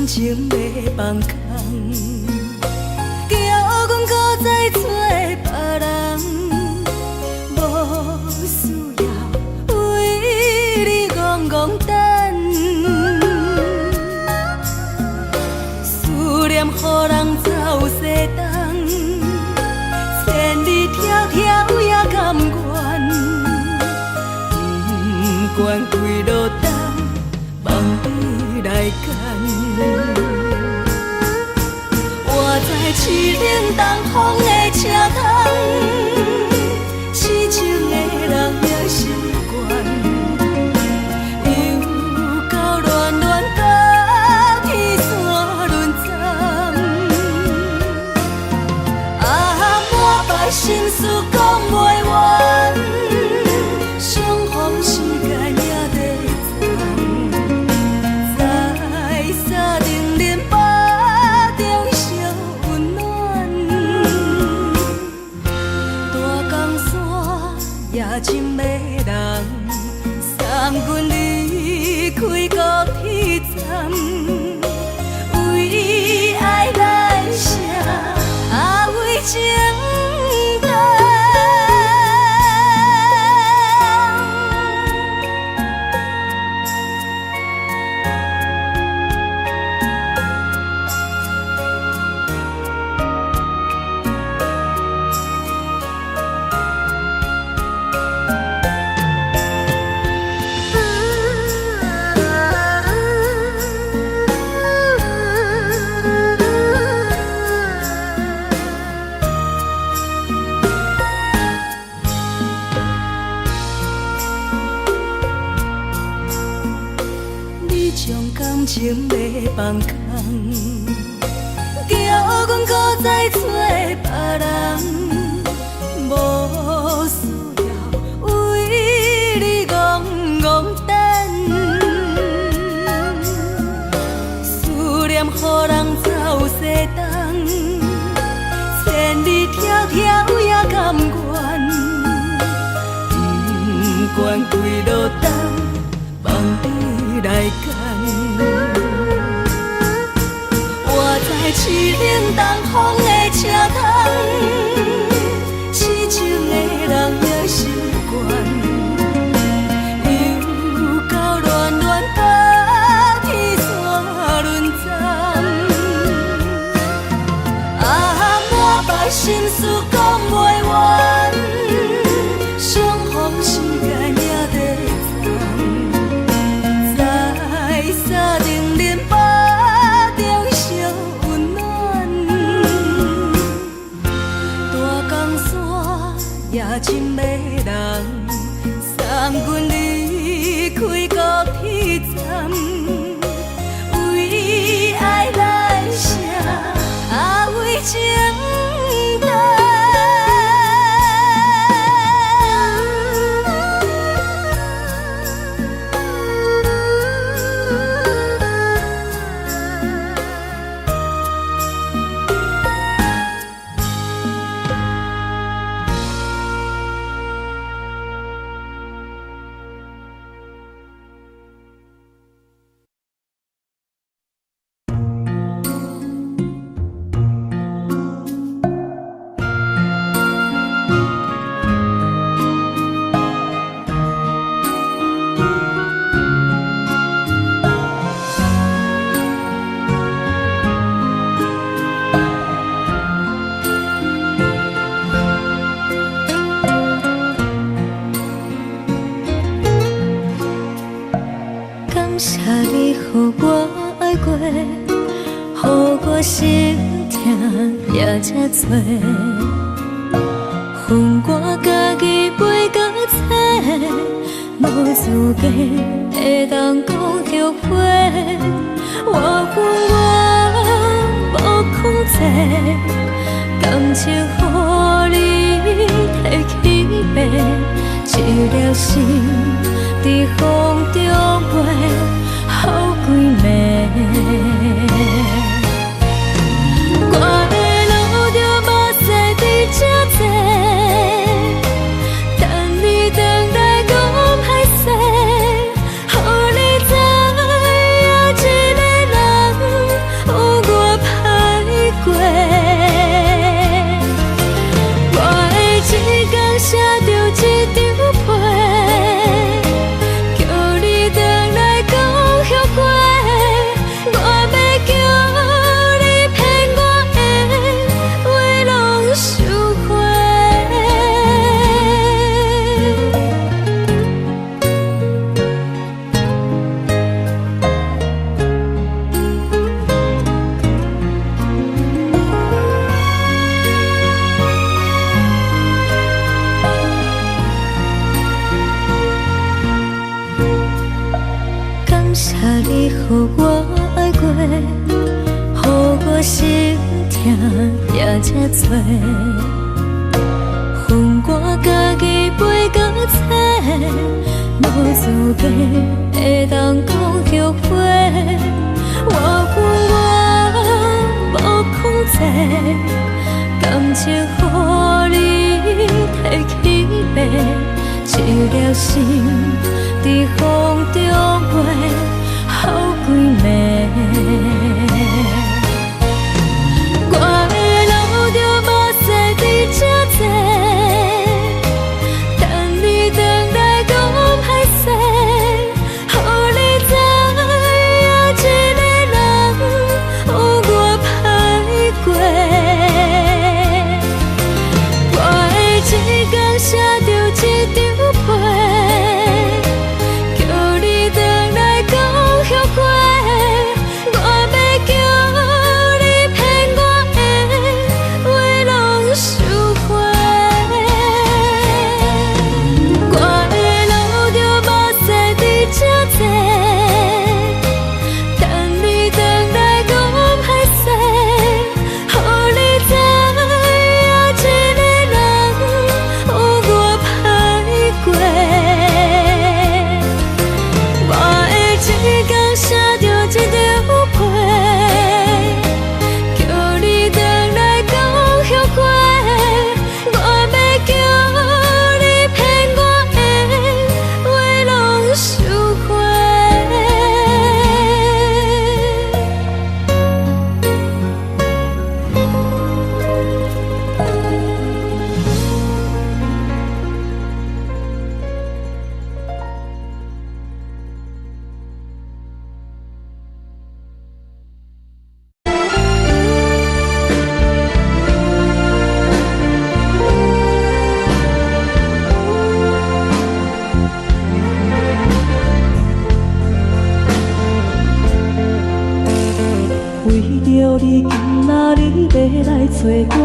感情要放空，叫阮搁再找别人，无需要为你戆戆等，思念予人走西东，千里迢迢也甘愿，不管几路灯，望你来牵。我在市顶东风的车窗，痴情的人也习惯，又到恋恋甲天山论战，满腹心事讲袂完，相逢时间也在在沙定林巴中烧温暖，大江山也真迷人，送阮离开高铁站，为爱来写为情。感情要放空，叫阮搁再找别人，无需要为你戆戆等，思念予人走西东，千里迢迢也甘愿，不管几路灯，望你来牵。我在市顶东风的车窗，痴情的人也习惯，又到恋恋甲天山论战，满腹心事讲袂完，相逢时间也在沙定林巴中烧温暖，大江山也真迷人，送阮离开高铁站，为爱来写为情等。感谢你予我爱过，予我心痛也这多，恨我家己袂到切，无资格会当讲后悔。我恨我无控制，感情予你提起白，一粒心在风中飞，好几暝。我的路着目屎在这多，等你回来讲歹势，予你知影一个人予我爱过，予我心痛也这多。恨我家己袂到切，无资格会当讲后悔。我恨我无控制，感情予你摕去卖，一粒心伫风中飞，好几暝。我的路着目屎伫这多，等你回来讲歹势，予你知影一个人有我歹过。我的一天写着一张被，叫你回来讲后悔。我要叫你骗我的话拢收回。我的路着目屎伫这多，等你回来讲歹势，予你知影一个人有我歹过。我的一天写着一张被，叫你回来讲后悔。我要叫你骗我的话拢收回。为着你今仔日要来找我，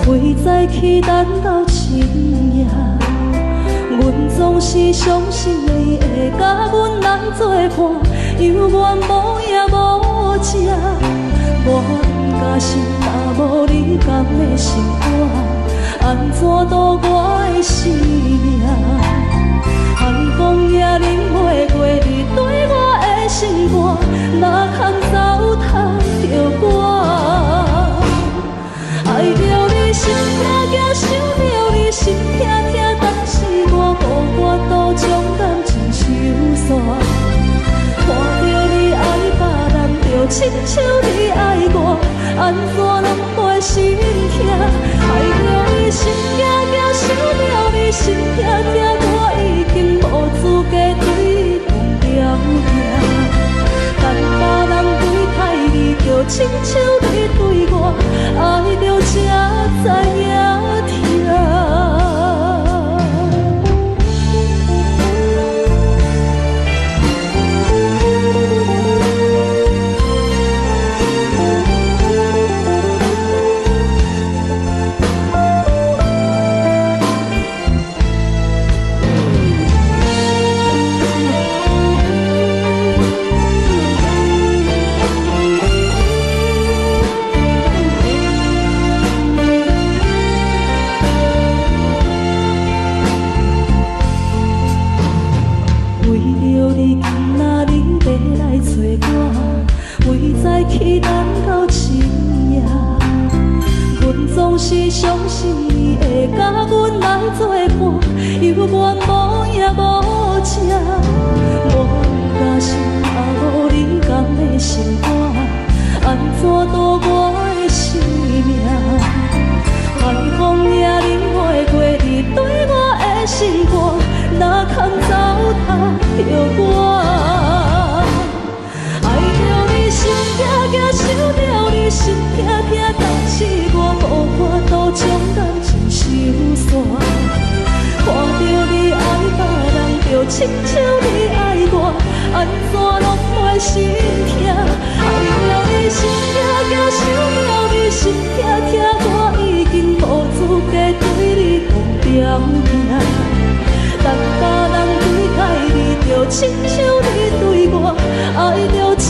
为早起等到深夜，阮总是相信你会甲阮来作伴，犹原无影无迹。我不甘心，若无你甘的心肝，安怎度我的生命？寒风也忍袂过你对我的心肝，哪通糟蹋着我？爱着你心痛痛，想着你心痛痛，但是我无法度将感情收煞。看着你爱别人，就亲像你爱我，安怎拢袂心痛？爱着你心痛痛，想着你心痛痛，我已经无资格对你讲了听。但别人对待你，就亲像你对我，爱着才知影痛。去等到深夜，阮总是相信你会甲阮来作伴，犹原无影无迹。我不甘心，若无你甘的心肝，安怎度我的生命？寒风也忍袂过你对我的心肝，哪通糟蹋着我？心痛痛，想着你心痛痛，但是我无法度将感情收煞。看着你爱别人，就亲像你爱我，安怎拢袂心痛？爱着你心痛痛，想着你心痛痛，我已经无资格对你讲条命。但别人对待你，就亲像你对我，爱着。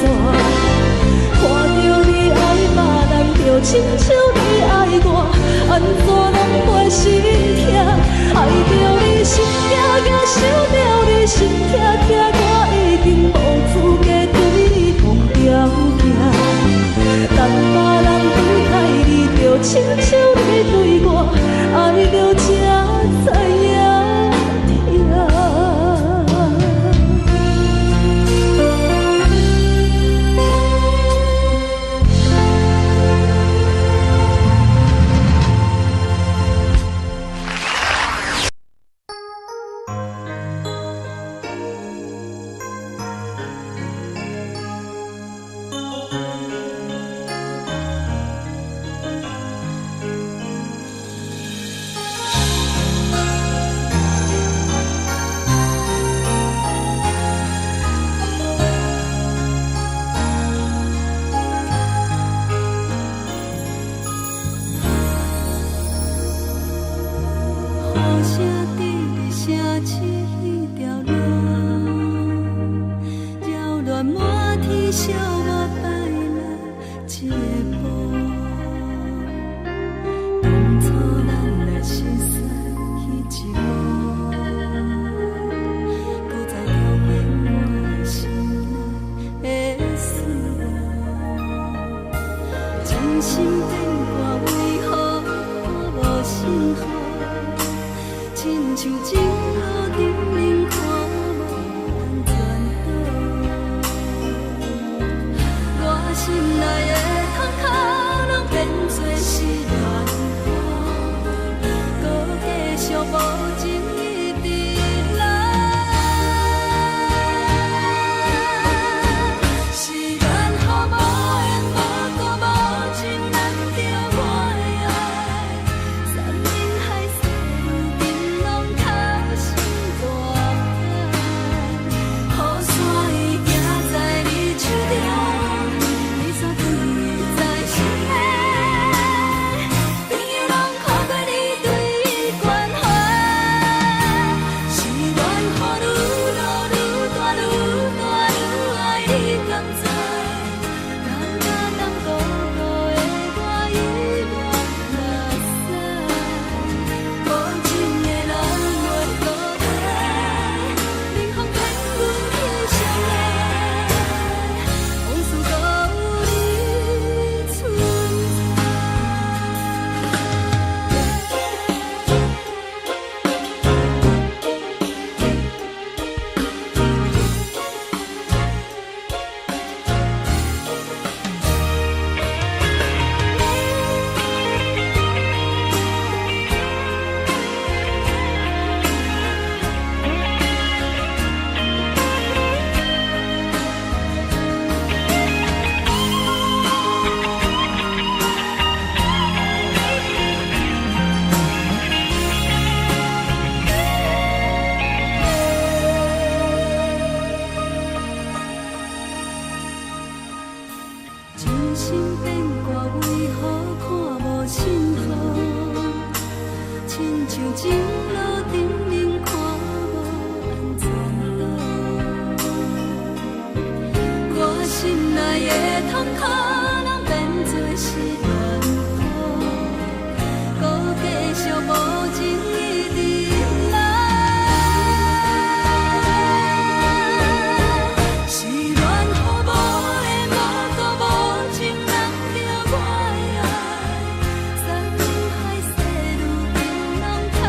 看到你爱别人，就亲像你爱我，安怎拢袂心痛？爱着你心惊惊，想着你心痛痛，我已经无资格对风条行。等别人对待你，就亲像你对我，爱着才知影痛。雨声滴哩声起迄条路，扰乱满天小我摆来一步。当初咱来熟悉迄一幕，搁再重现我心内的思慕。真心变卦为何看无信号？亲像情路顶面看无安全岛，我心内的坎坷拢变作是乱花，搁继续无情一直来。是缘和无缘，无故无情，难着我的爱，山盟海誓如今拢透心大海。雨伞已行在你手中，你却对伊在心内，朋友拢看过你对伊关怀，是缘和愈落愈大愈大愈爱你甘知？人若当孤独的我遗忘目屎，无情的人袂孤单，冷风骗阮去相爱，往事搁有你存在。真心变卦为何看无信号？亲像情路顶面看无安全岛，我心内的坎坷拢变作是乱花，搁继续无情一直来。是缘和无缘，无故无情，难着我的爱，山盟海誓如今拢透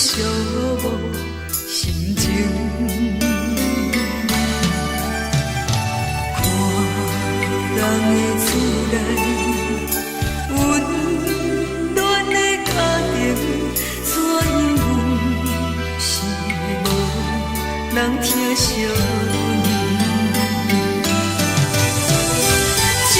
寂寞心情，看人的厝内温暖的家庭，怎因阮是无人疼惜？寂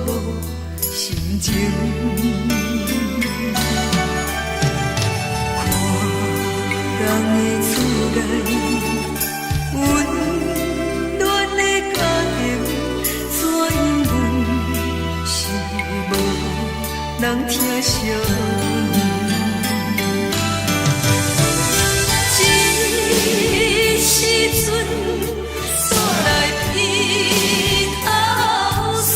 寞心情，看人的厝内温暖的家庭，怎因阮是无人疼惜？一时阵煞来鼻头酸。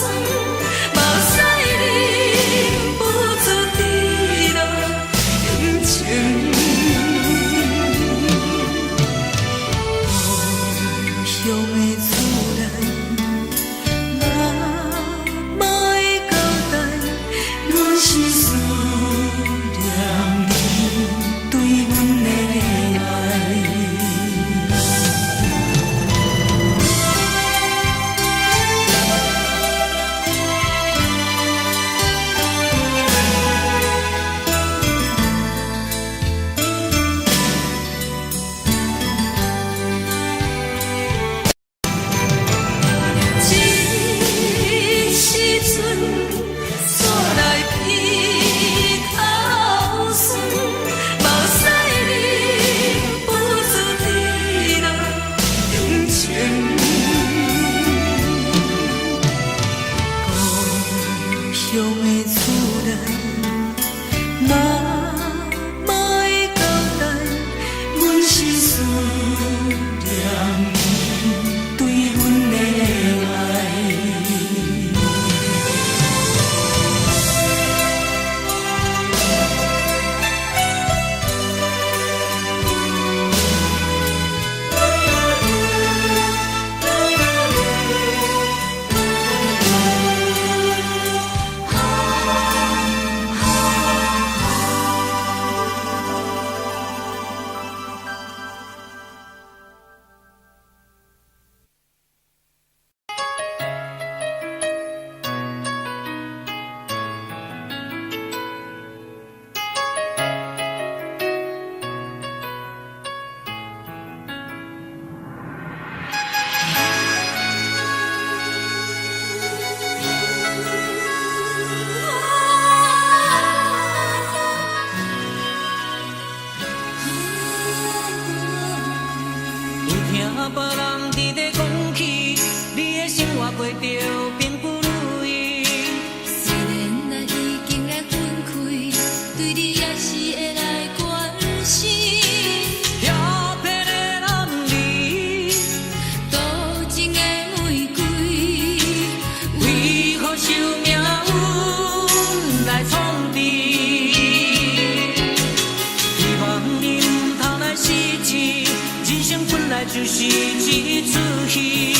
一出戏。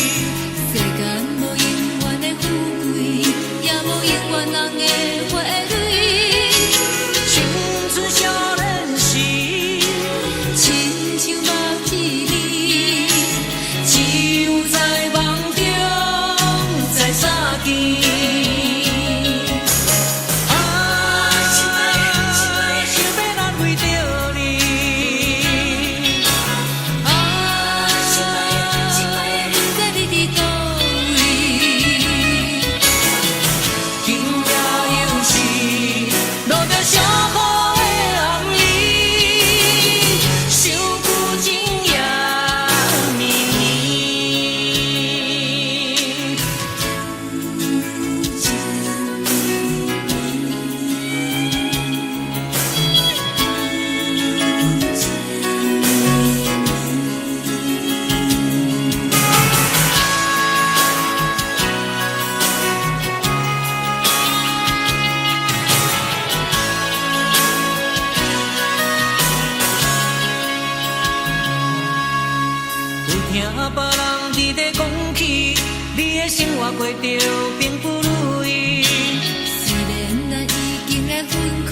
世间无永远的富贵，也无永远人的花蕊。青春少年时，亲像目一字，只有在梦中才相见。听别人伫咧讲起，你的生活过着并不如意。虽然咱已经来分开，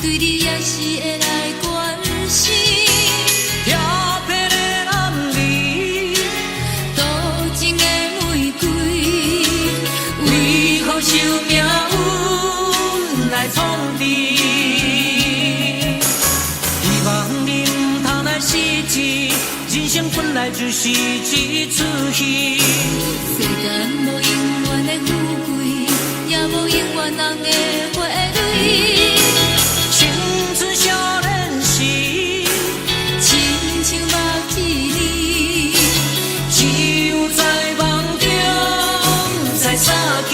对你也是会来关心。调皮的男儿，多情的玫瑰，为何受命运来创治？希望你唔通来失志。人生本来就是一出戏，世间无永远的富贵，也无永远人的花蕊。青春少年时，亲像目一字，只有在梦中才相见。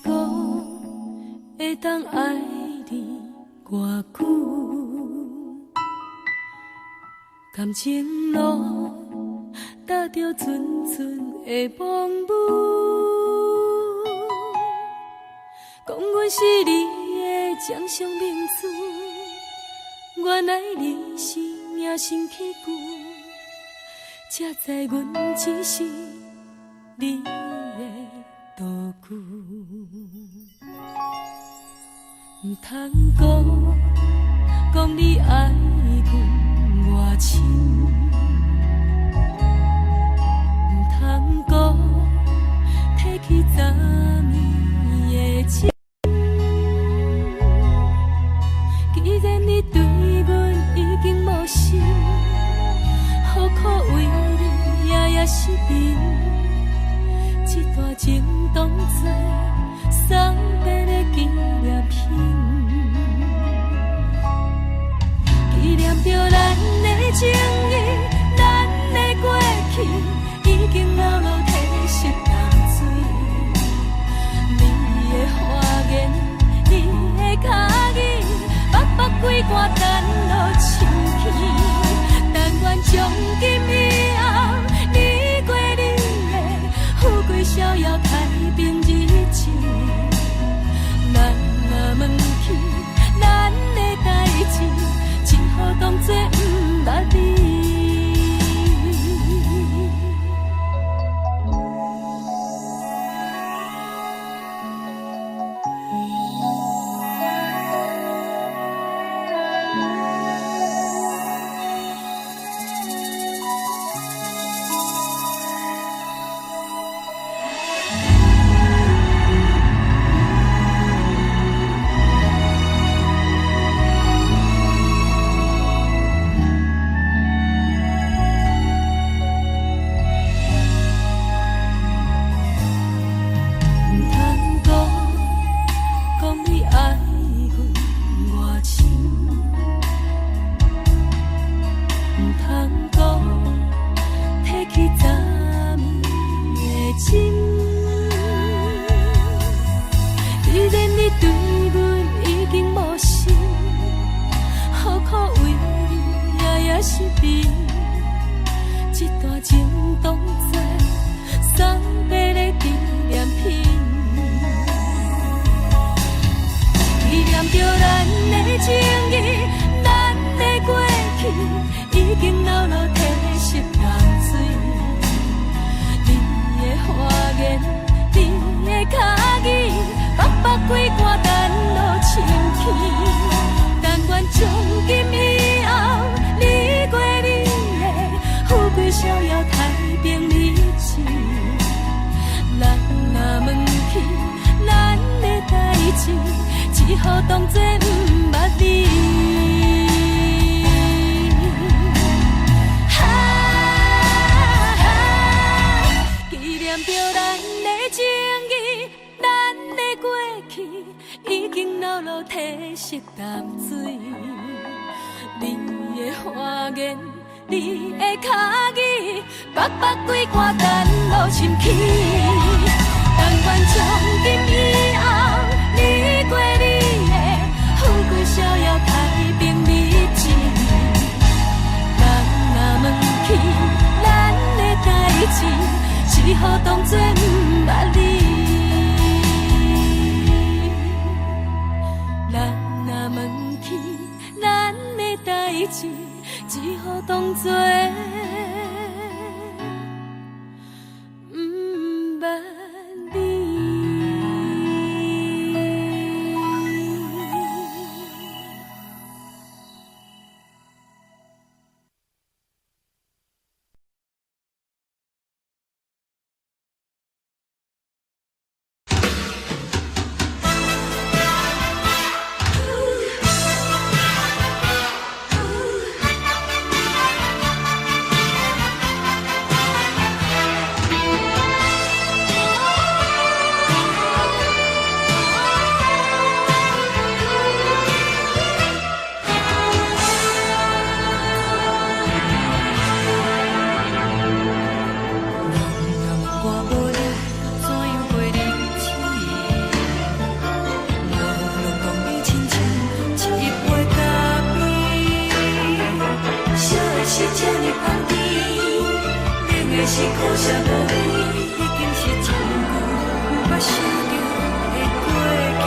讲会当爱你偌久？感情路踏着纯纯的风舞，讲阮是你的掌上明珠，原来你是命生起句，才知阮只是你的道具。唔通讲你爱阮偌深，唔通讲提起昨暝的情。既然你对阮已经无心，何苦为你夜夜失眠？这段情当作送别的纪念品。纪念着咱的情谊，咱的过去，已经老老褪色淡水。你的花言，你的脚语，白白几挂等落深去。但愿从今以后，你过你的富贵逍遥太平日子。咱若问起咱的代志，只好当作不捌你。只好当作不捌你。纪念着咱的情谊，咱的过去已经老老褪色淡水。你的花言，你的脚语，白白几挂等落深起。但愿从今以后，你过你的富贵逍遥太平日子。咱若问起咱的代志，只好当作不捌你。咱若问起咱的代志，只好当作是苦涩无味，已经是一句无法想着的过去。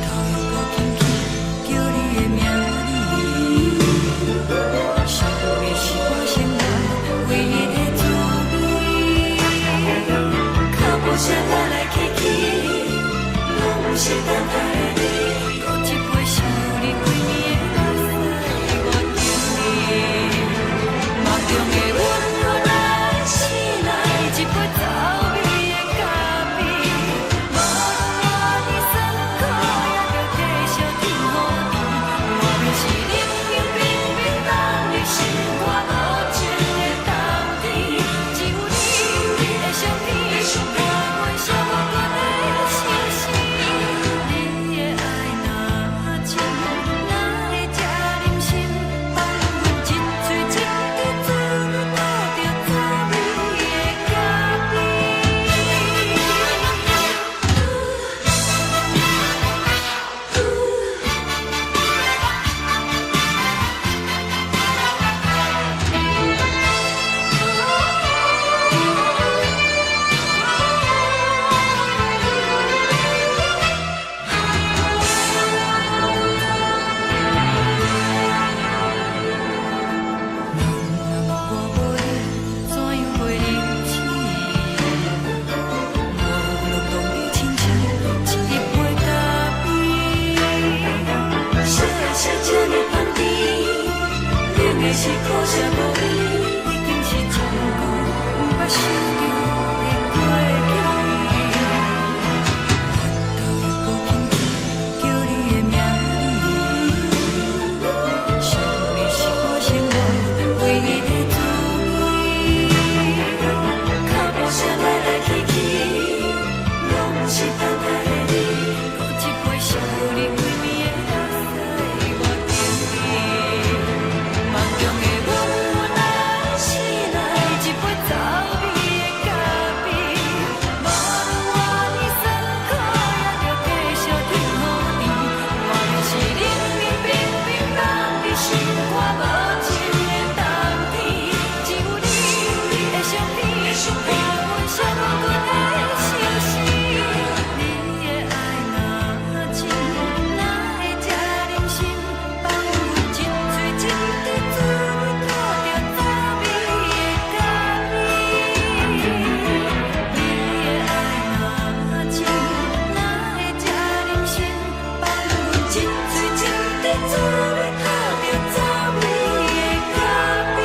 头又搁轻轻叫你的名字，想的是我生活唯一的滋味。脚步声来来去去，拢不是等待的你，搁一杯想你几年的目屎，我着你。梦中的阮落来醒来，一杯走味的咖啡，无论我的酸苦，也着继续甜予你。我就是冷冷冰冰冻入心肝无情的冬天，只有你的相片，伴阮寂寞过的心事。你的爱若真，哪会这忍心放阮一嘴一滴珠，倒着滋味的咖啡。我无你，怎样袂忍心？无落动的亲像一杯咖啡，小的是这呢香甜，冷的是苦涩无味，已经是一句无法想着的过去。头又搁轻轻叫你的名字，想你是我生活唯一的滋味。脚步声来来去去，拢不是等待的你，搁一杯想你几暝的目屎，我着你。梦中的阮落来醒来，一杯走味的咖啡，无论我的酸苦，也着继续甜予你。我就是冷冷冰冰冻入心肝无情的冬天，只有你的相片，伴阮寂寞过的心事。你的爱若真，哪会这忍心放阮一嘴一滴珠，倒着滋味的咖啡。你的爱若真，哪会这忍心放阮一嘴一滴珠，倒着滋味的咖啡。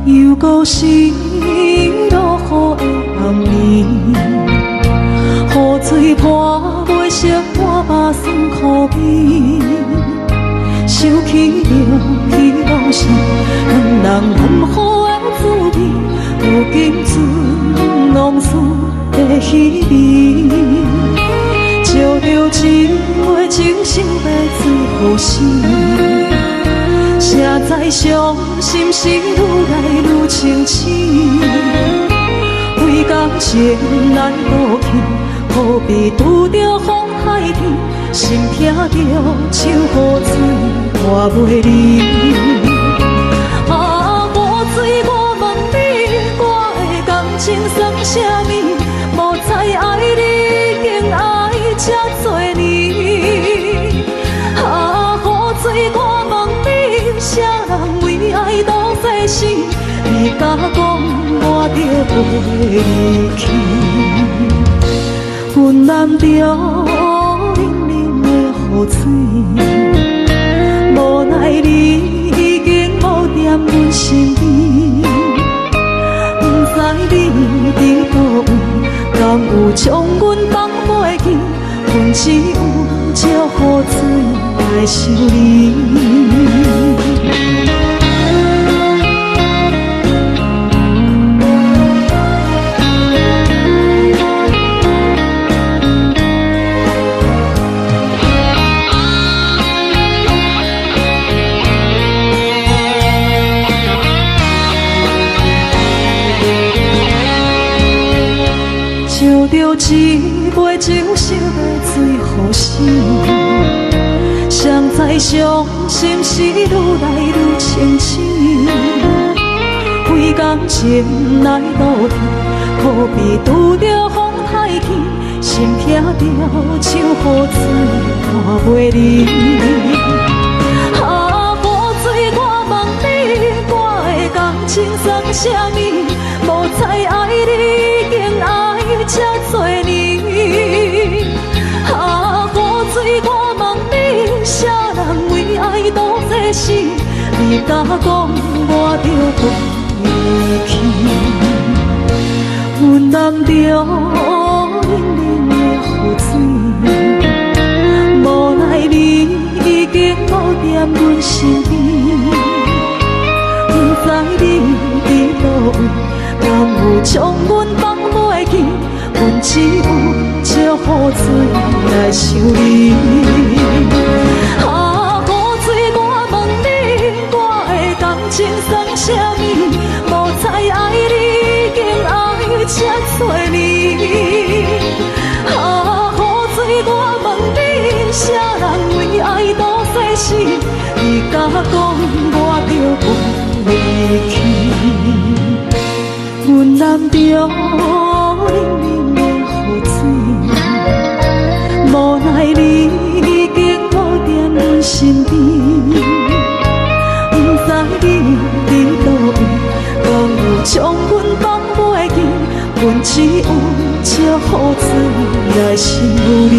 又搁是落雨的暗暝，雨水泼袂湿我目酸苦味，想起着彼往事，两人难好的滋味，如今存往事的稀微，照着一月情深白水予死。谁知伤心事愈来愈清醒，为感情来落去，何必拄着风海天，心痛着手雨水拖袂离。啊，雨水，我问你，我的感情算啥物？无再爱你，竟爱这多年。啊，雨水，我问你，啥人为爱斗世事？你敢讲我着袂离去？阮淋着冷冷的雨水，无奈你已经无踮阮身边，不知你伫倒位，敢有将阮放袂记？阮只有借雨水来想你。烧着一杯酒，烧的醉予醒，谁知伤心事愈来愈清醒。为感情来倒去，可比拄着风太起，心痛着像雨水看袂离。啊，雨水，我问你，我的感情算啥物？无再爱你，已经爱这多年。啊，雨水，我问你，啥人为爱赌这死？你甲讲我着离去，阮淋着冷冷的雨水，无奈你已经无踮阮身边，不知你伫倒位，敢有将阮放袂记？阮只有借雨水来想你。啊，雨水，我问你，我的感情算啥物？无再爱你，已经爱这多年。啊，雨水，我问你，啥人为爱赌这死？你甲讲我着离去，阮淋着冷冷的雨水，无奈你已经无踮阮身边，不知你伫倒位，敢有将阮放袂记？阮只有借雨水来想你。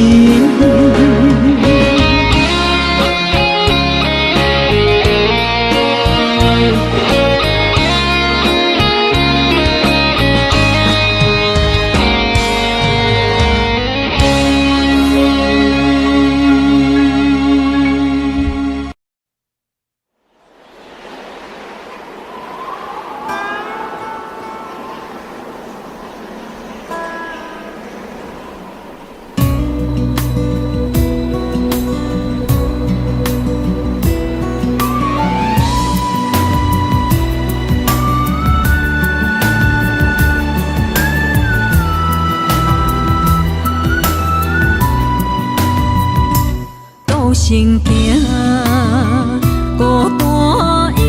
行行，孤单影，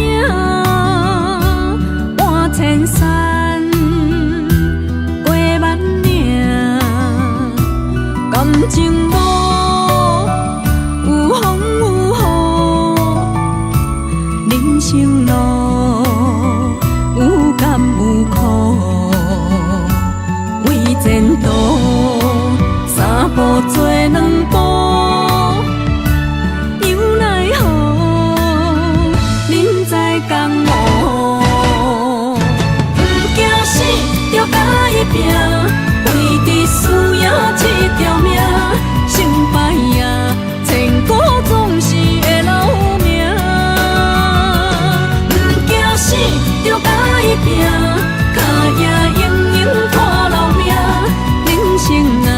换千山，过万岭，感情无有风有雨，人生路有甘有苦，为前途三步做两步。拼，为伫输赢这条命，成败也千古总是会留名。不惊死，着爱拼，脚也永永看留名。人生啊，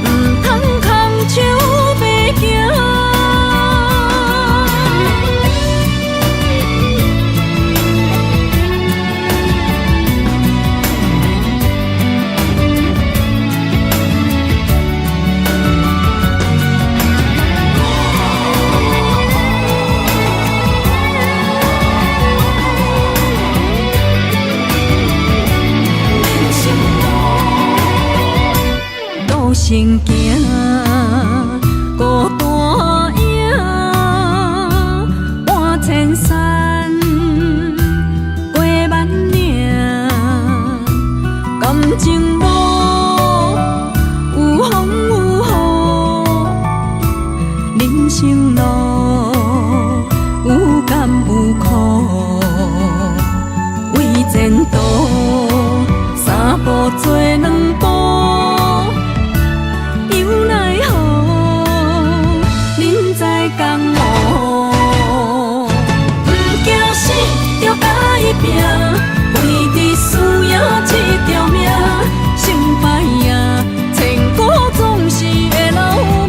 唔通空手白行。前途，三步做两步，又奈何人在江湖，不惊死就甲伊拼，为伫需要这条命，成败赢，千古总是会留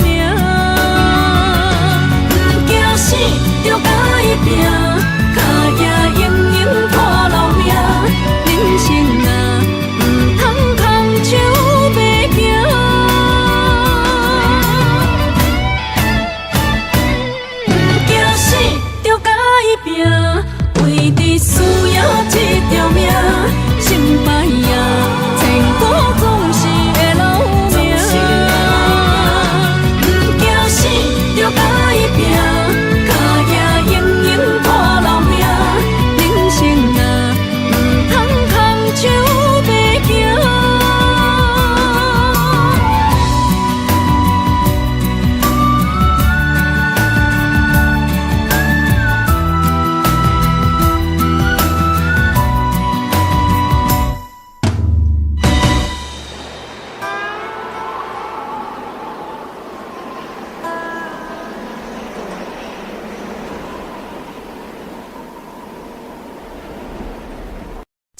名，不惊死就甲伊拼。为伫需要这条命，成败赢，千古总是会留名。不惊死就甲伊拼，脚也永永破留名。人生啊，不通空手白行。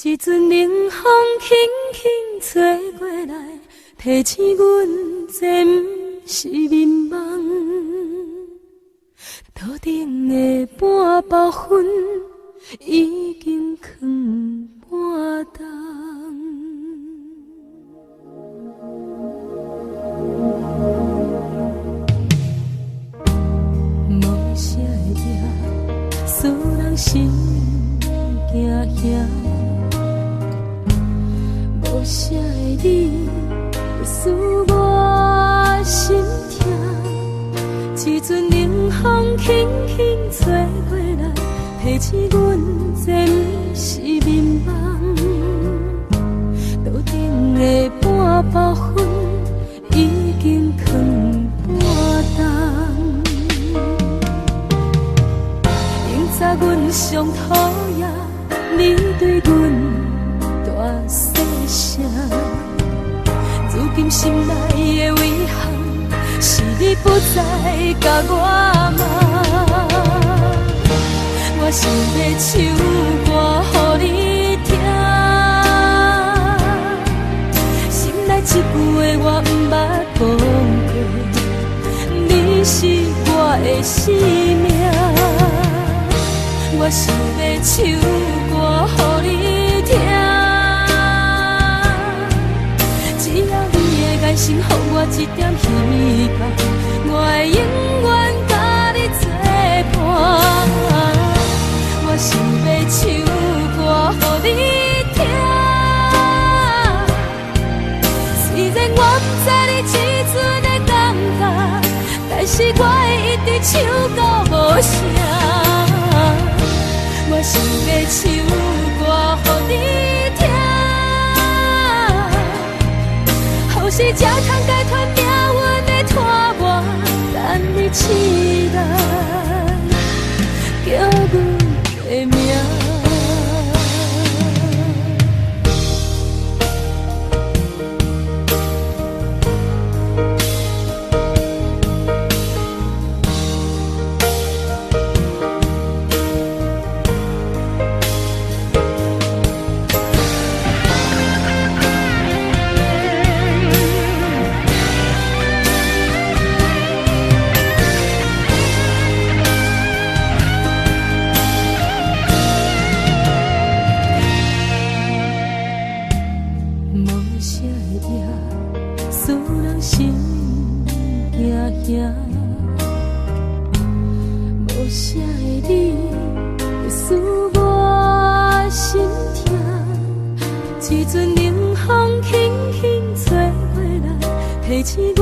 一阵冷风轻轻吹过来，提醒阮这不是眠梦。头顶的半包云已经藏半冬。无啥会抓，使人心惊惊。无啥的你，使我心痛。一阵冷风轻轻吹过来，提醒阮这不是眠梦。头顶的半包云已经藏半冬。明早阮上讨厌你对阮大声。如今心内的遗憾，是你不再甲我骂。我想要唱歌予你听，心内一句话我不捌讲过，你是我的生命。我想要唱歌予你听。心予我一点希望，我会永远甲你作伴。我想要唱歌予你听，虽然我不知你这阵的感觉，但是我会一直唱到无声。我想要唱歌予你听。是才通解脱命运的拖磨，等你期待，叫阮的名。无啥的你，会使我心痛。一阵冷风轻轻吹过来，提醒阮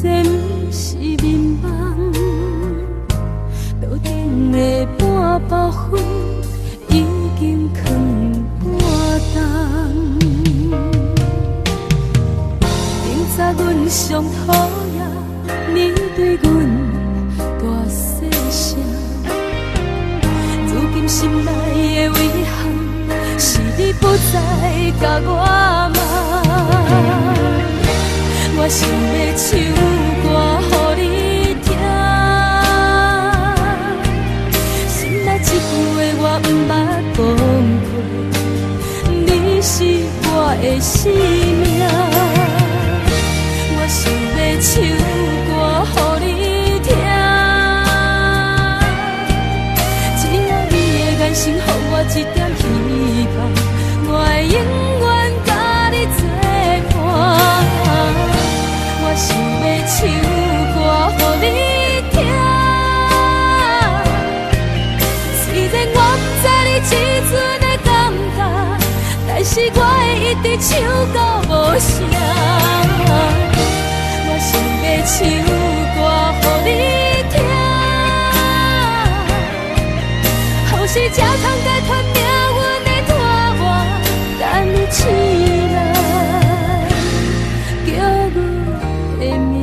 这不是眠梦。头顶的半包云已经藏半冬。明早阮上讨厌你对阮大细声，如今心内的遗憾，是你不不再甲我骂。我想要唱歌予你听，心内一句话我毋捌讲过，你是我的生命。我想要唱歌予你听，只要你的眼神予我一点希望，我会永远甲你作伴。我想要唱歌予你听，虽然我不知你这阵的感觉，但是我会一直唱到无声。我想要唱歌予你听，后世才通解脱命运的拖磨，等你醒来叫阮的名。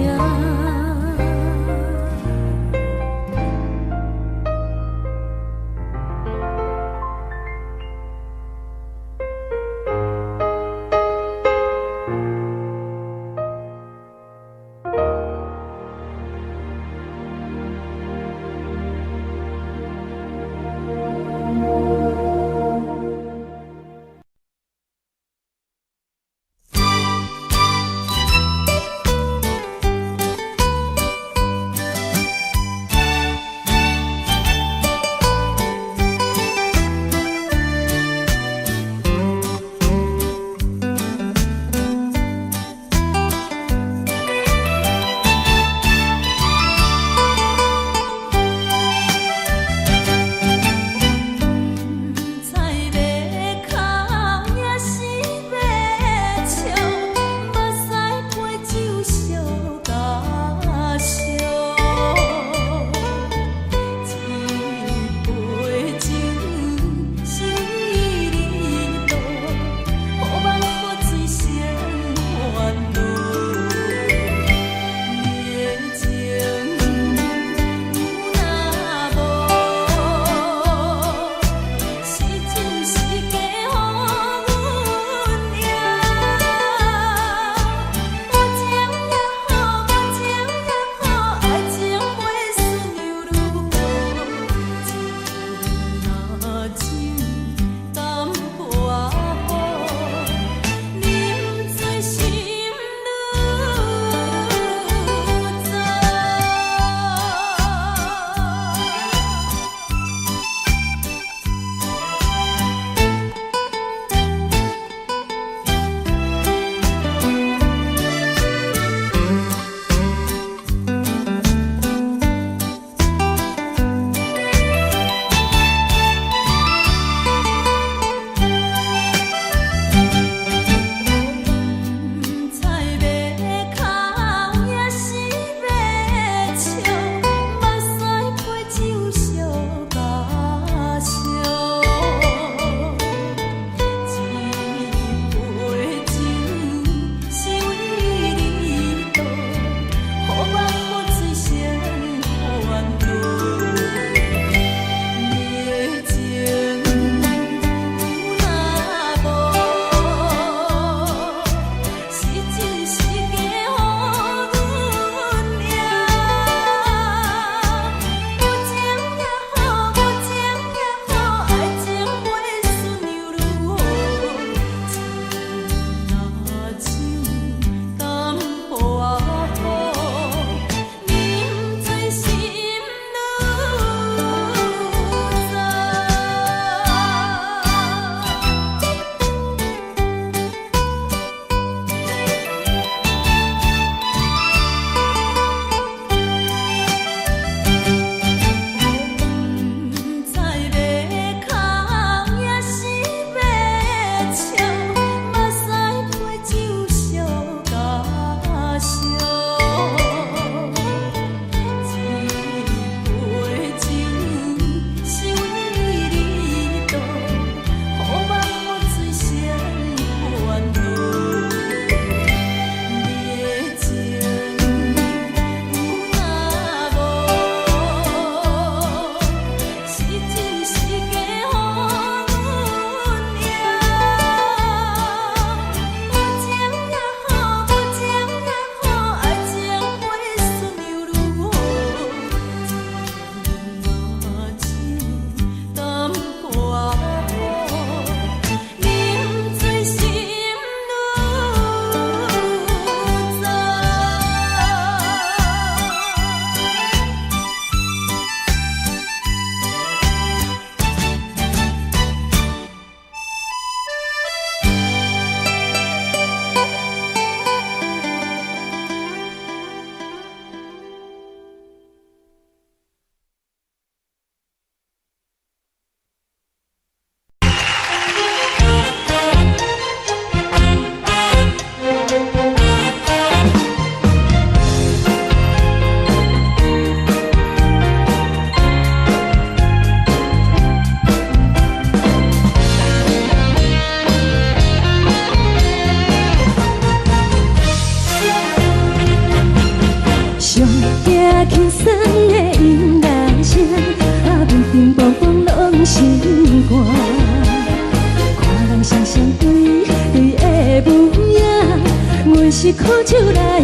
是苦酒来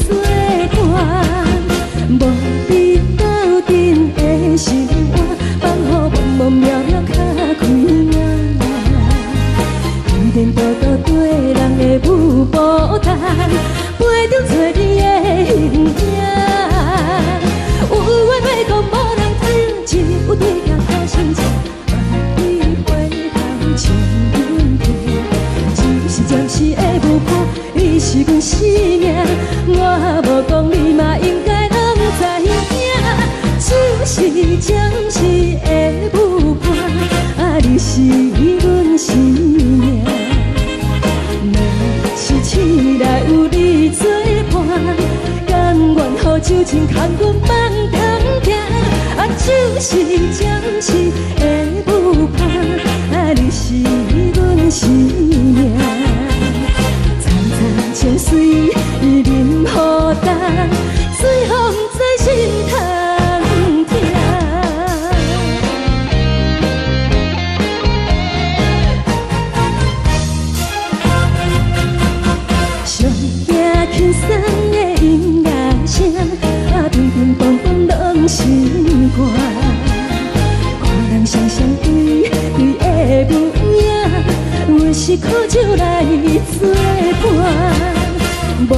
作伴，无你斗阵的心肝，放予茫茫渺渺较开眼。颠颠倒倒对人的舞步弹，陪着做你的形影。有话要讲无人听，只有对镜头心情，万里回头像阮听。就是暂时的舞伴，你是阮生命，我无讲你嘛应该拢知影。就是暂时的舞伴，你是阮生命。若是醒来有你作伴，甘愿予酒精牵阮梦中行。就是暂时的舞伴，你是阮生命。层层情水任何等，随风在心头听。上惊轻松的音乐声，乒乒乓乓拢心肝。看人双双对对的舞影，阮是苦酒来作伴，无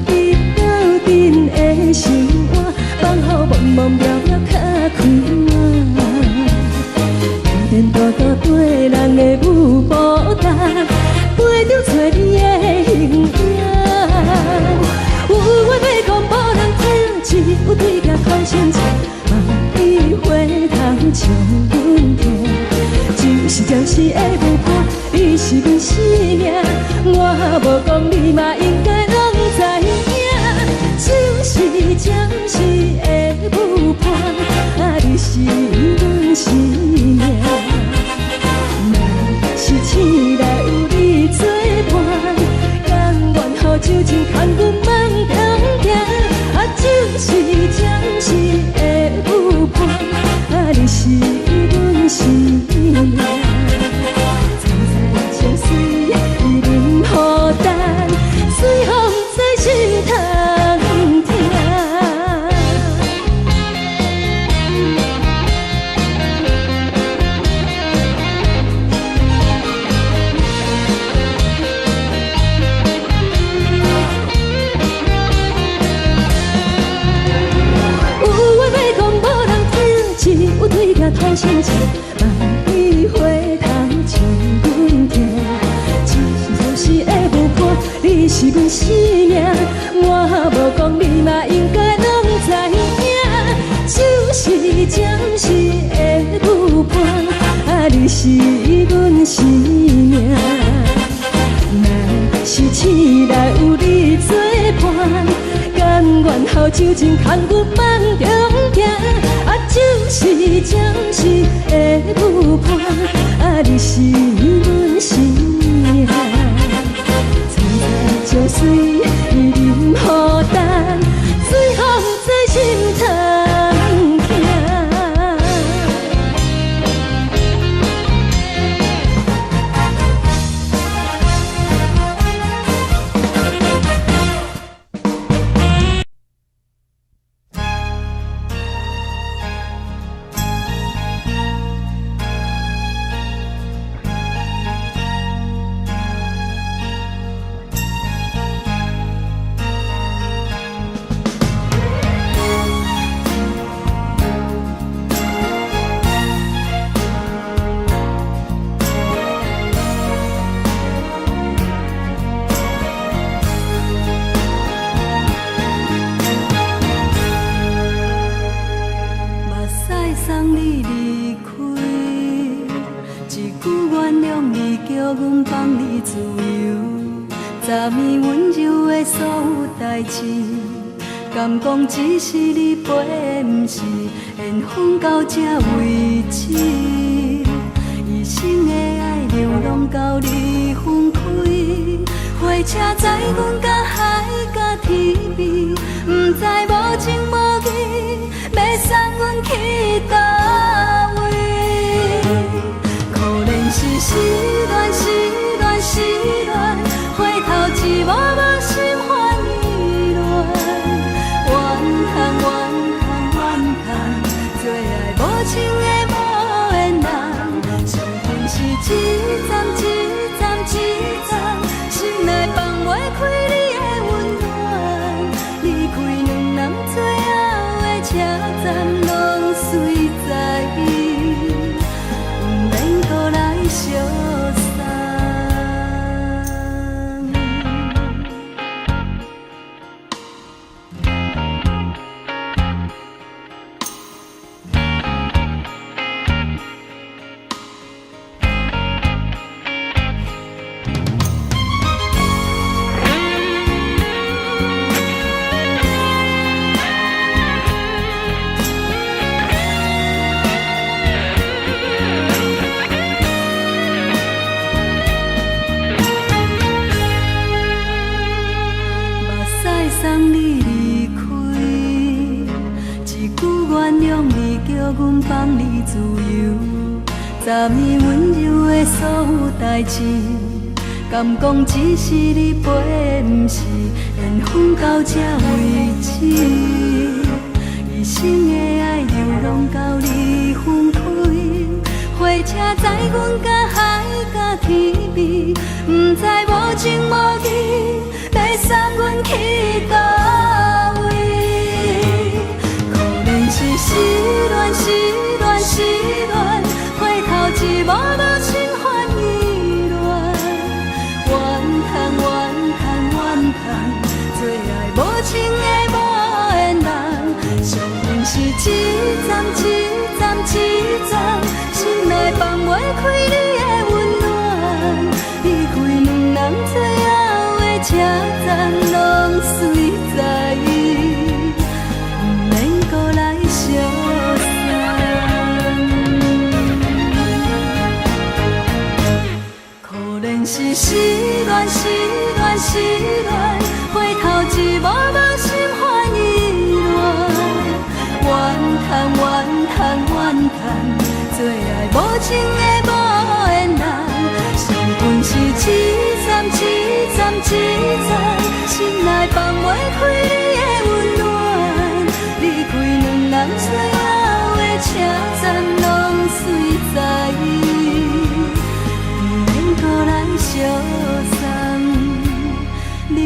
你斗阵的心肝，放予茫茫渺渺较开眼。颠颠倒倒对人的舞步弹，陪着做你的形影。有话要讲无人听，只有对镜看心情，万里回头像阮听。就是暂时的舞伴，你是阮生命，我无讲你嘛应该拢知影。就是暂时的舞伴，你是阮生命。若是醒来有你作伴，甘愿予酒精牵阮梦中行。就是暂时的舞伴，你是阮生命。层层情水任何等，随风在心头听。有对镜头心情，万里回头像阮听。就是暂时的舞伴，你是阮生命，我无讲你嘛应该拢知影。就是暂时的舞伴，你是阮生命。若是醒来有你作伴，甘愿予酒精牵阮梦中行。就是暂时的舞伴，你是阮生命。层层情水任何等，随风在心头听。叫阮放你自由，昨暝温柔的所有代志，敢讲只是你陪，不是缘分到这为止。一生的爱流浪到你分开，火车载阮到海角天边，不知无情无义，要送阮去倒位？可能是失恋，失恋，失恋，回头一幕幕心烦情的无缘人，相分是一站一站一站，心内放袂开你的温暖。离开两人最后的车站，拢随在，不免搁来相送。送你离开，一句原谅你，叫阮放你自由。昨暝温柔的所有代志，敢讲只是你陪，不是缘分到这为止。一生的爱流浪到你分开，火车载阮甲海甲天边，不知无情无义，要送阮去倒位？可能是失恋，失恋，失恋，回头一幕幕心烦意乱，怨叹，怨叹，怨叹，最爱无情的无缘人，相分是一站一站一站，心内放袂开你的温暖，离开两人最后的车站，拢随在，不免搁来相送。可能是失恋，失恋，失恋，回头一幕幕心烦意乱，怨叹，怨叹，怨叹，最爱无情的无缘人，相分是一站一站一站，心内放袂开你的温暖，离开两人最后的车站，拢随在，不免搁来相送。离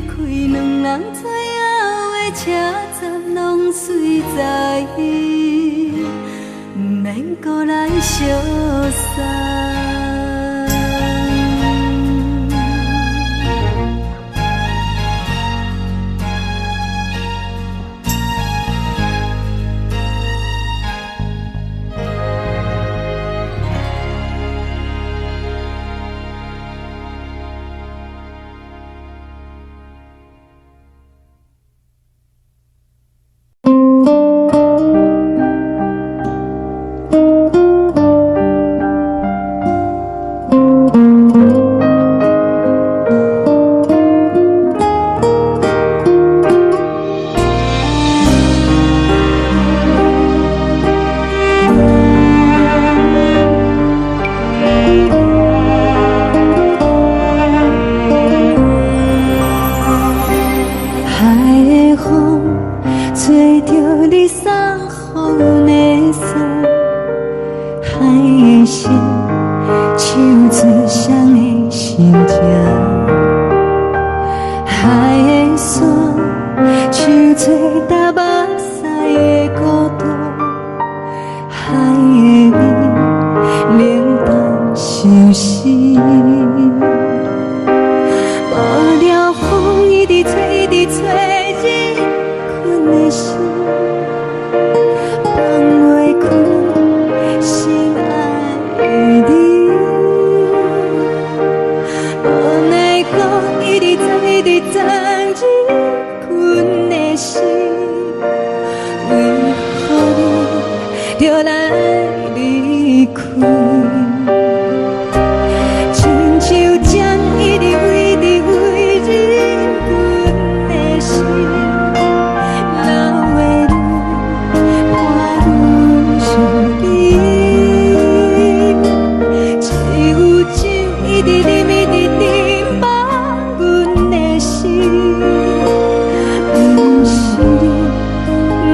开两人最后的车站，拢随在，不免搁来相送。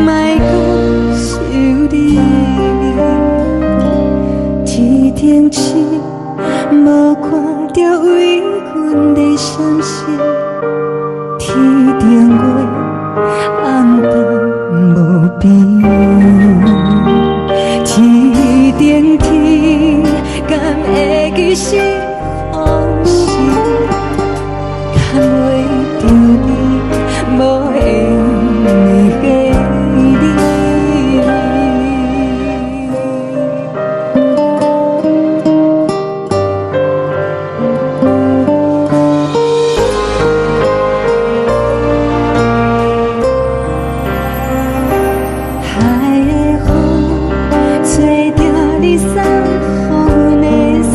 莫讲想你。冷天，敢会记是往事？敢袂着你，无缘的你。海的风吹着你送予阮的伞，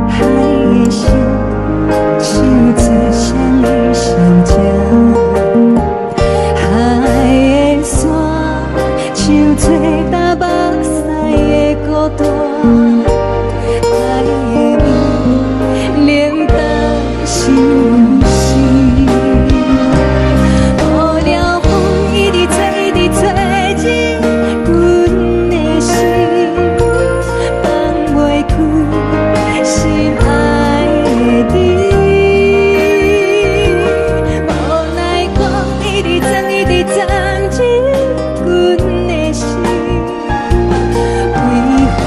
海的心像做双鱼相争，海的山像做干目屎的孤单，海的味冷淡心事。无聊风一直吹，一直吹进阮的心，放袂开心爱的你。无奈光一直装，一直装进阮的心，为何？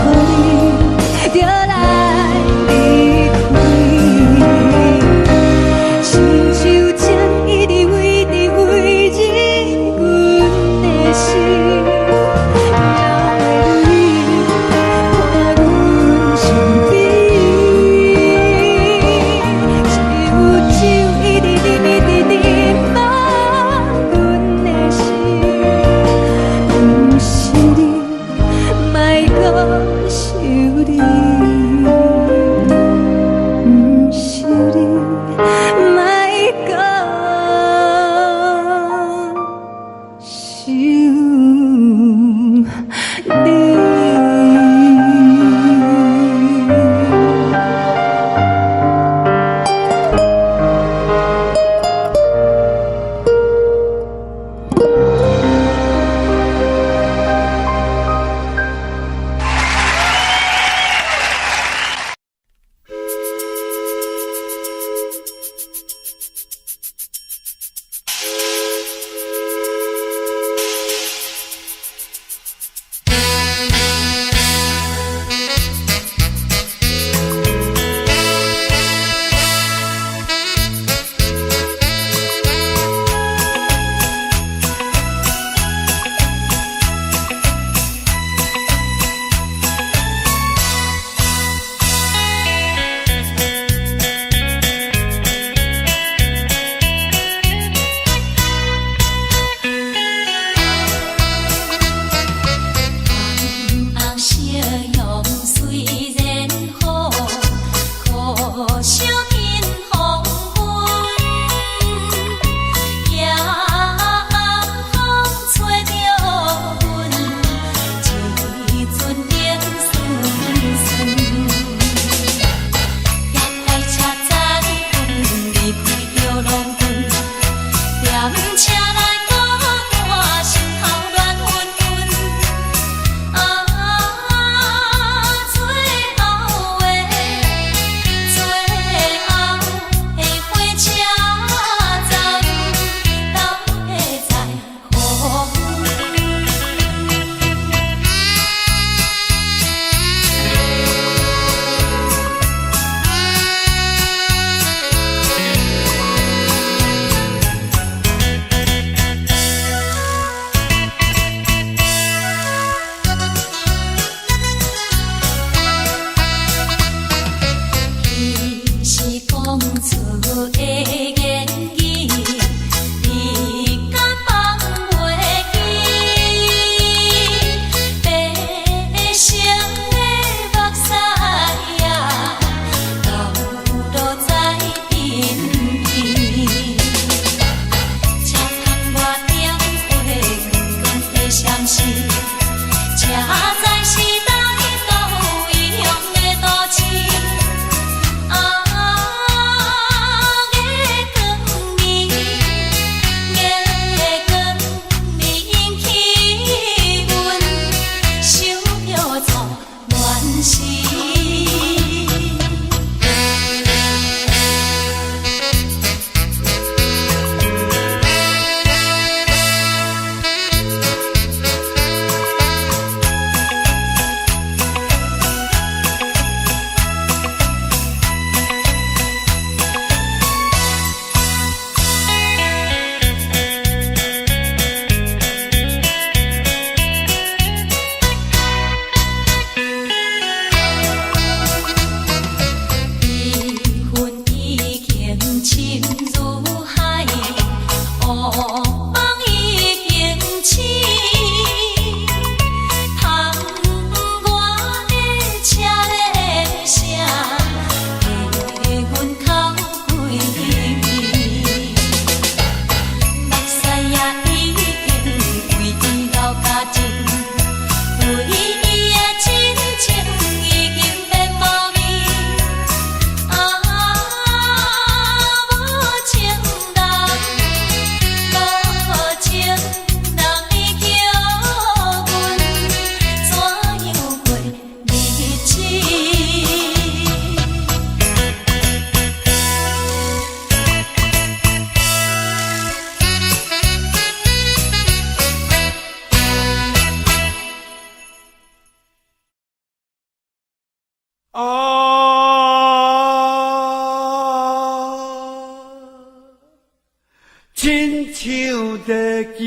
亲像在叫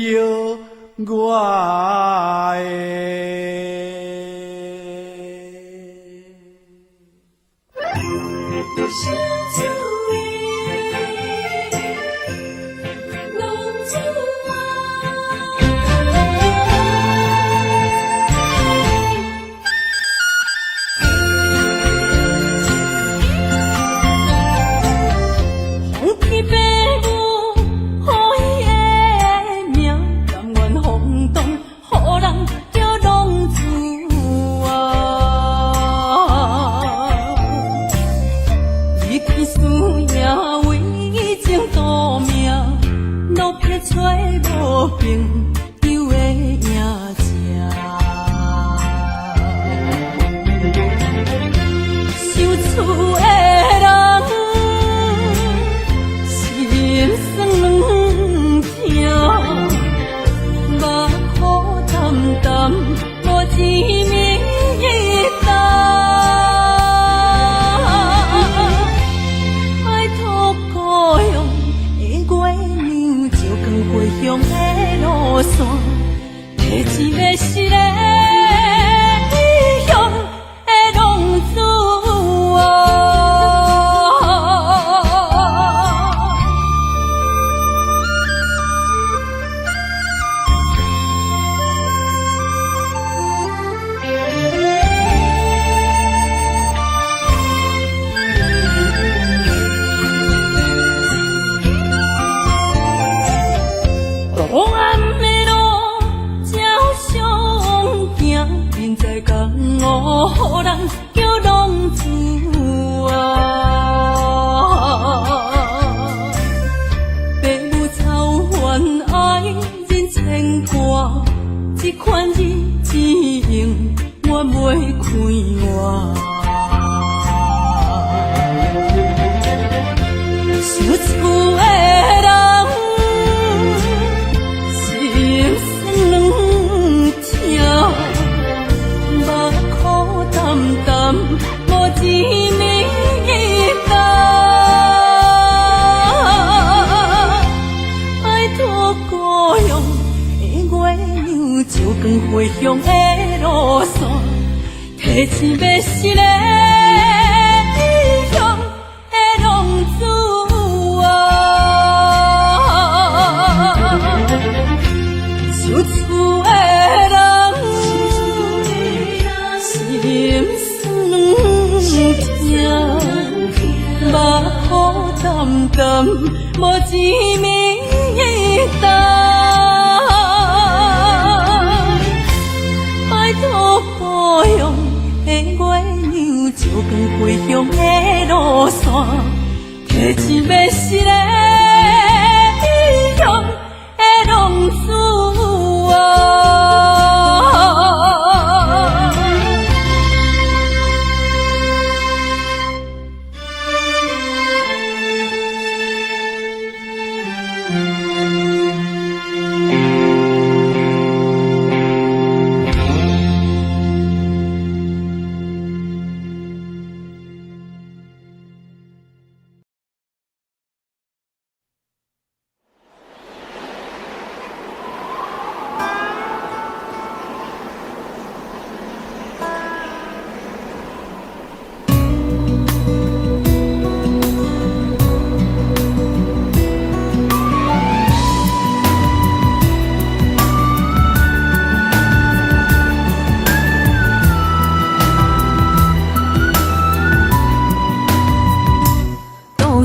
我回乡的路线，提醒要是个异乡的浪子啊，受厝的人心酸痛，目眶澹澹，无一面灯。故乡的月亮，照光回乡的路线，提醒要是个异乡的浪子啊。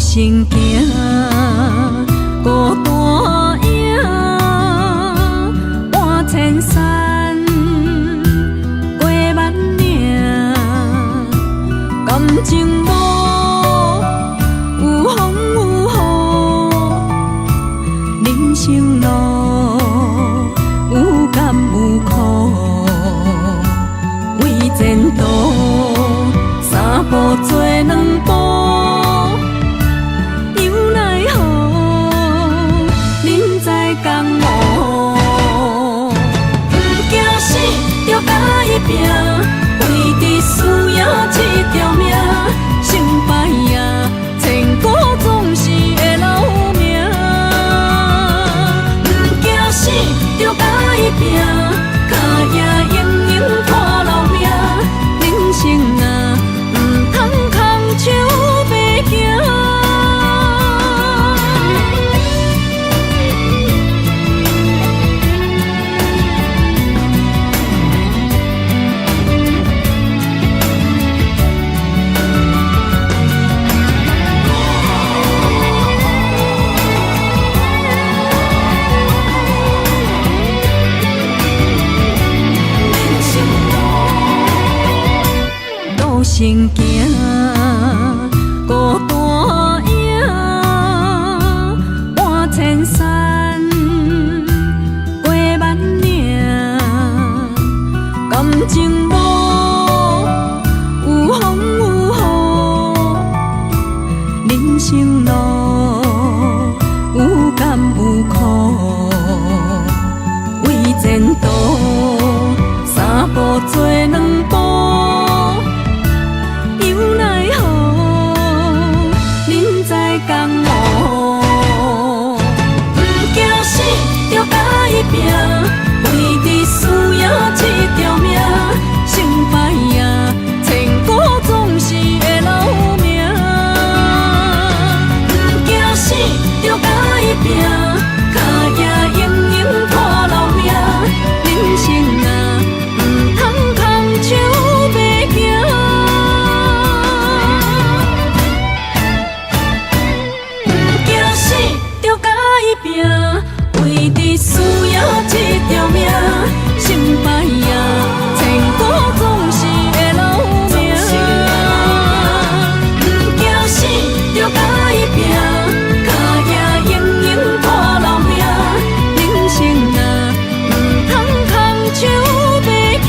心行，孤单影，半千山，过万岭，感情无有风有雨，人生路有甘有苦，为前途三步做两步。拼，为伫需要这条路。成行，孤单影，半千山，过万岭，感情无有风有雨，人生路有甘有苦，为前途三步做两步。拼，为你输赢一条命，成败赢，千古总是会留名。不惊死，就甲伊拼，脚也硬硬拖老命。人生啊，唔通空手白行。不惊死，就甲伊拼，为你输赢一条命，成败赢，千古总是会留名。不惊死，就甲伊拼，脚也硬硬拖老命。人生啊，唔通空手白行。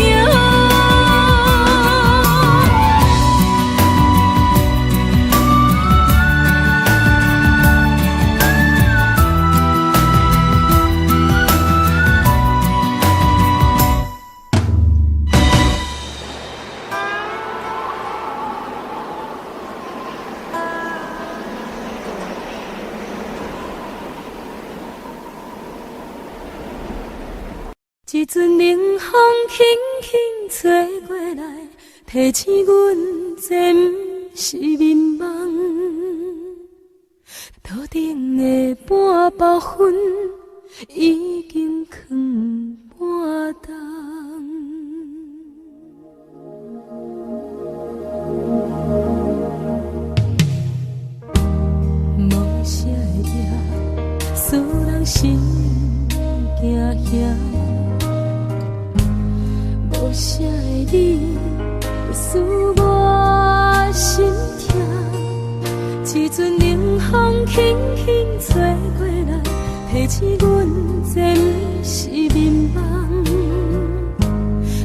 一阵冷风轻轻吹过来，提醒阮这不是眠梦。头顶的半包云已经藏半冬。无啥会夜，使人心惊惊。无啥的你，会使我心痛。一阵冷风轻轻吹过来，提醒阮这不是眠梦。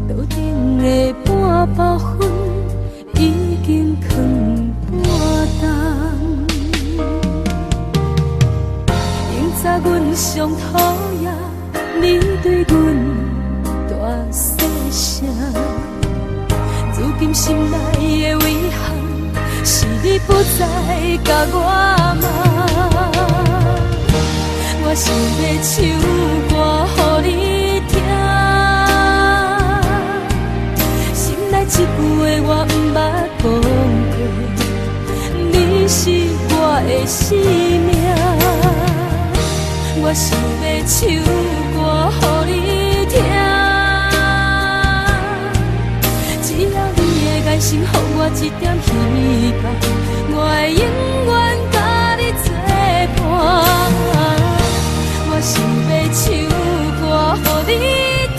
头顶的半包云已经藏半冬。明早阮上讨厌你对阮大细声，如今心内的遗憾，是你不再甲我骂。我想要唱歌予你听，心内一句话我不捌讲过，你是我的生命。我想要唱歌予你听。爱心，予我一点希望，我会永远甲你作伴。我想要唱歌予你听，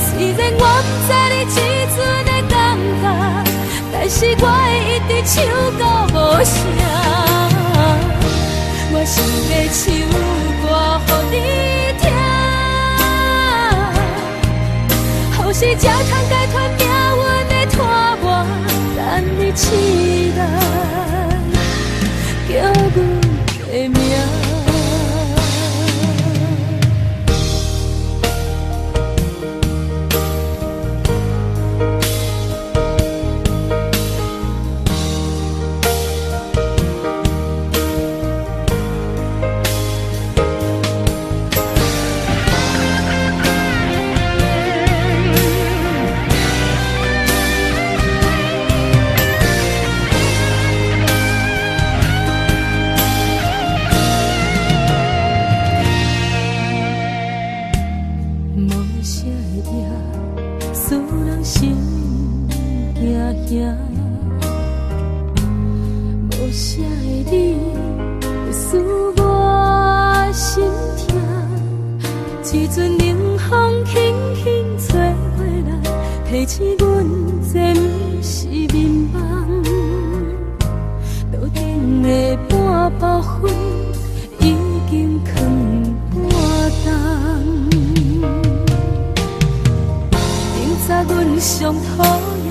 虽然我不知你这阵的感觉，但是我会一直唱到无声。我想要唱歌予你听。有时才通解脱命运的拖磨，等你期待叫阮的名。无啥的你，会使我心痛。一阵冷风轻轻吹过来，提提醒阮这不是眠梦，桌顶的半包烟已经藏半冬。明早阮上讨厌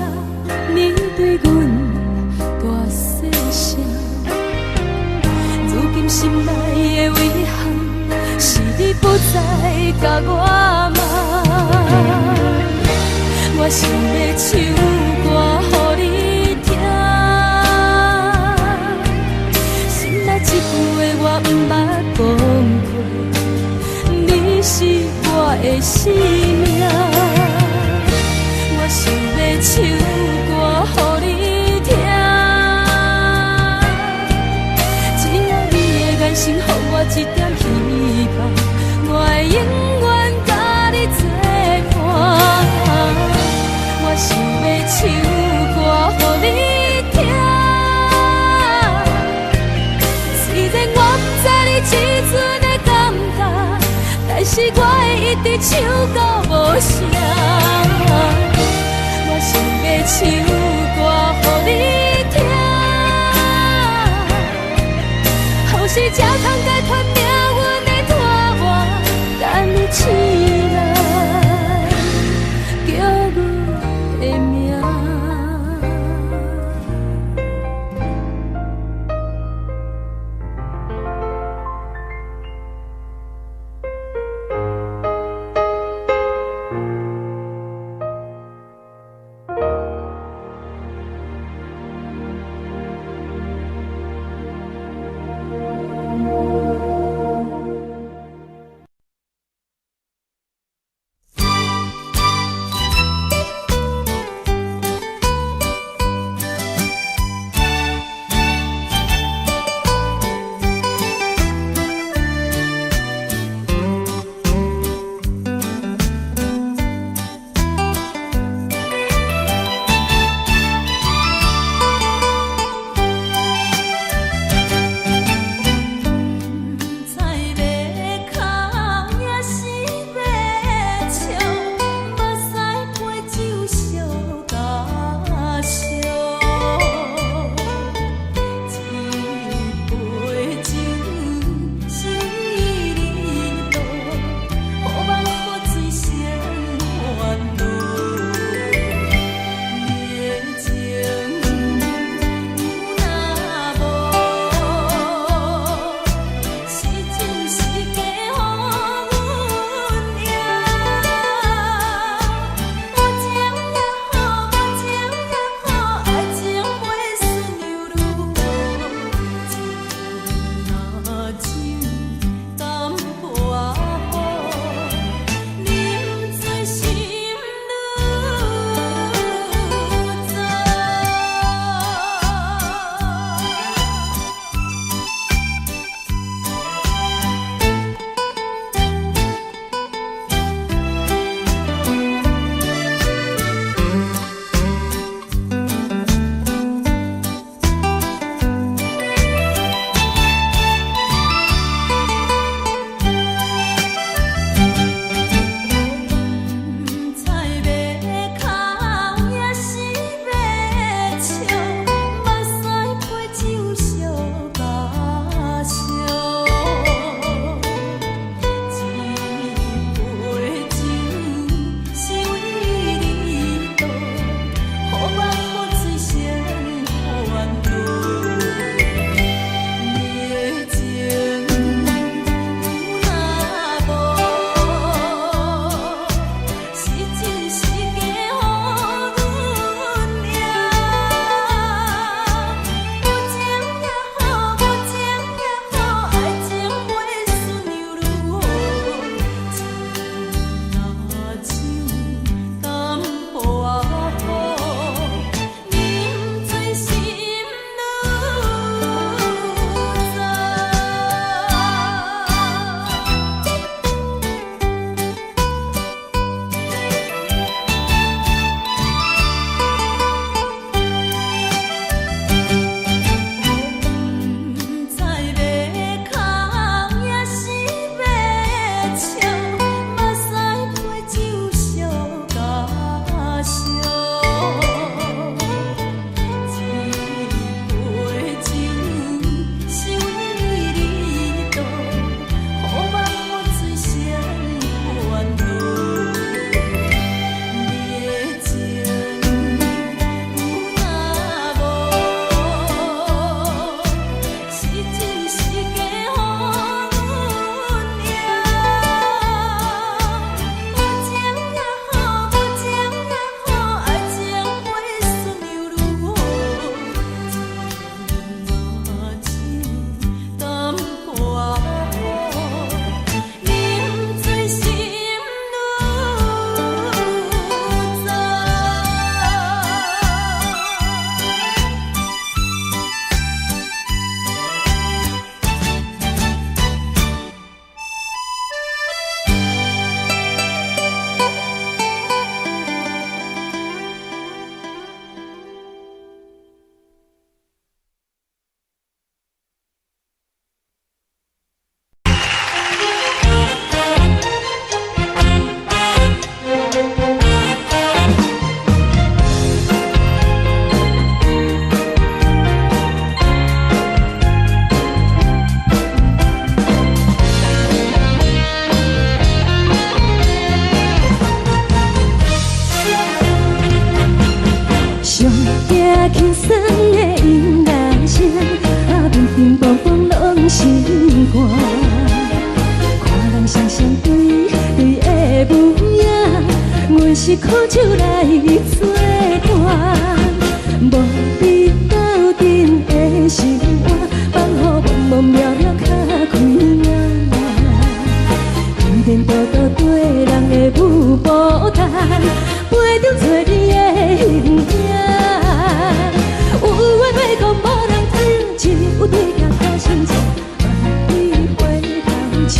你对阮大细声，如今心内的遗憾是你不再甲我问。我想要唱歌予你听，心内一句话我不捌讲过，你是我的生命。我想要唱歌予你聽，只要你的眼神，給我一點希望，我會永遠甲你作伴。我想要唱歌予你聽，雖然我不知你這陣的感覺，但是我會一直唱到無聲。我想要唱歌予你聽，後世才通解脫命運的拖磨，等你醒來叫阮的名。是苦酒来作伴，无你斗阵的心肝，放予茫茫渺渺较开眼。一点多多对人的舞步弹，陪着做你的形影。有话要讲无人听，有对镜头心情，万里回头唱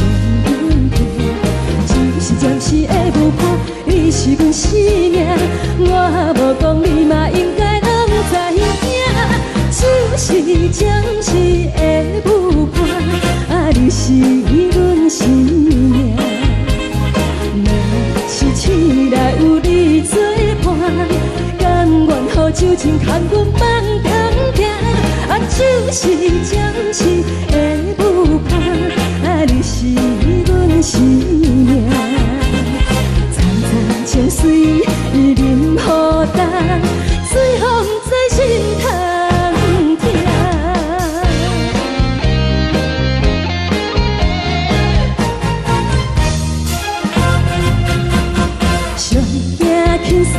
阮听。只是暂时的舞伴，你是阮生命，我无讲你嘛应该拢知影。就是暂时的舞伴，啊，你是阮生命。是醒来有你作伴，甘愿予酒精牵阮梦中行。啊，就是暂时的舞伴，啊，你是阮生命。层层情水任何担，水风在心头疼。上惊轻松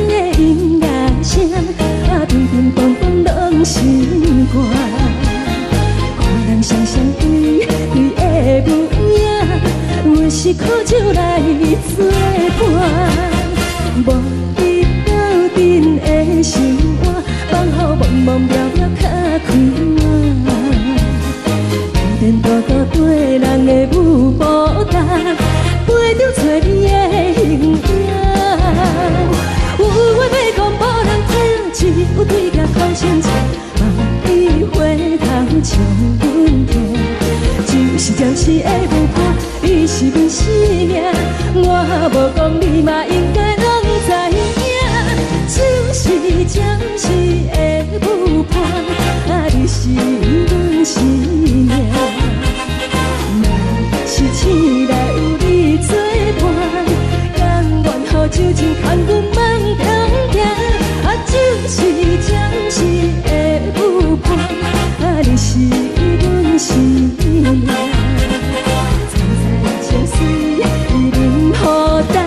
的音乐声，啊，乒乒乓乓拢心肝。看人双双对对的舞影，阮是苦酒来作伴。无你斗阵的心肝，放予茫茫渺渺较开眼。一点多多对人的舞步弹，陪着做你的形影。有话要讲无人听，只有对镜头心情，万里回头唱阮听。就是暂时的舞伴，你是阮生命，我无讲你嘛应该拢知影。就是暂时的舞伴，啊，你是阮生命。若是醒来有你作伴，甘愿予酒精牵阮梦中行。啊，就是暂时的舞伴，啊，你是阮生命。层层情水任何担，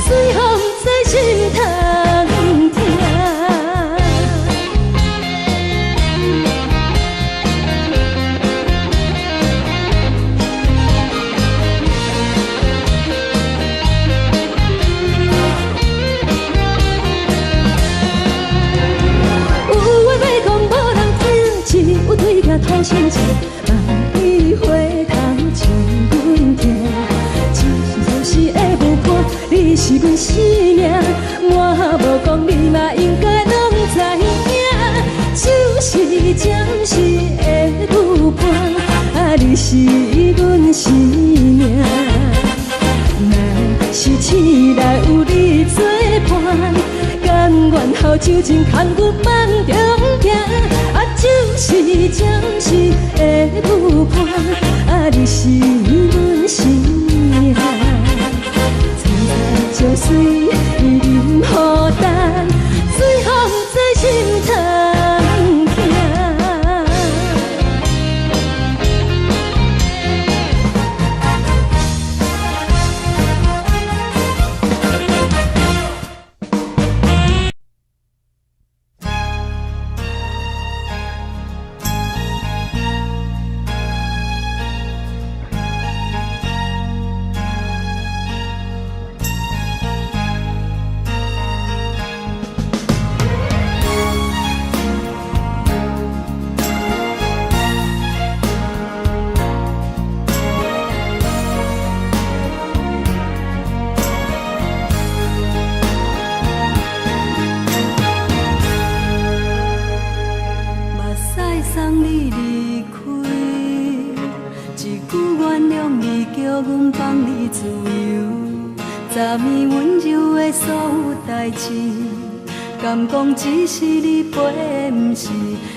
水风在心头疼。有对镜头心情，万里回头唱阮听。只是暂时的舞伴，你是阮生命，我无讲你嘛应该拢知影。就是暂时的舞伴，啊，你是阮生命。若是醒来有你作伴，甘愿予酒精牵阮梦中行。啊，就是暂时的舞伴，啊，你是阮生命。层层情水任何担，水风在心头疼。敢讲只是你陪，不是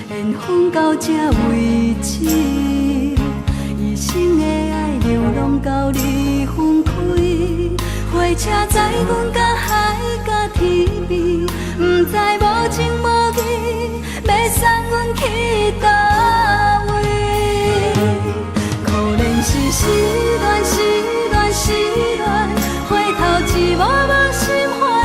缘分到这为止。一生的爱流浪到你分开，火车载阮到海角天边，不知无情无义，要送阮去倒位？可能是失恋，失恋，失恋，回头一幕幕心花。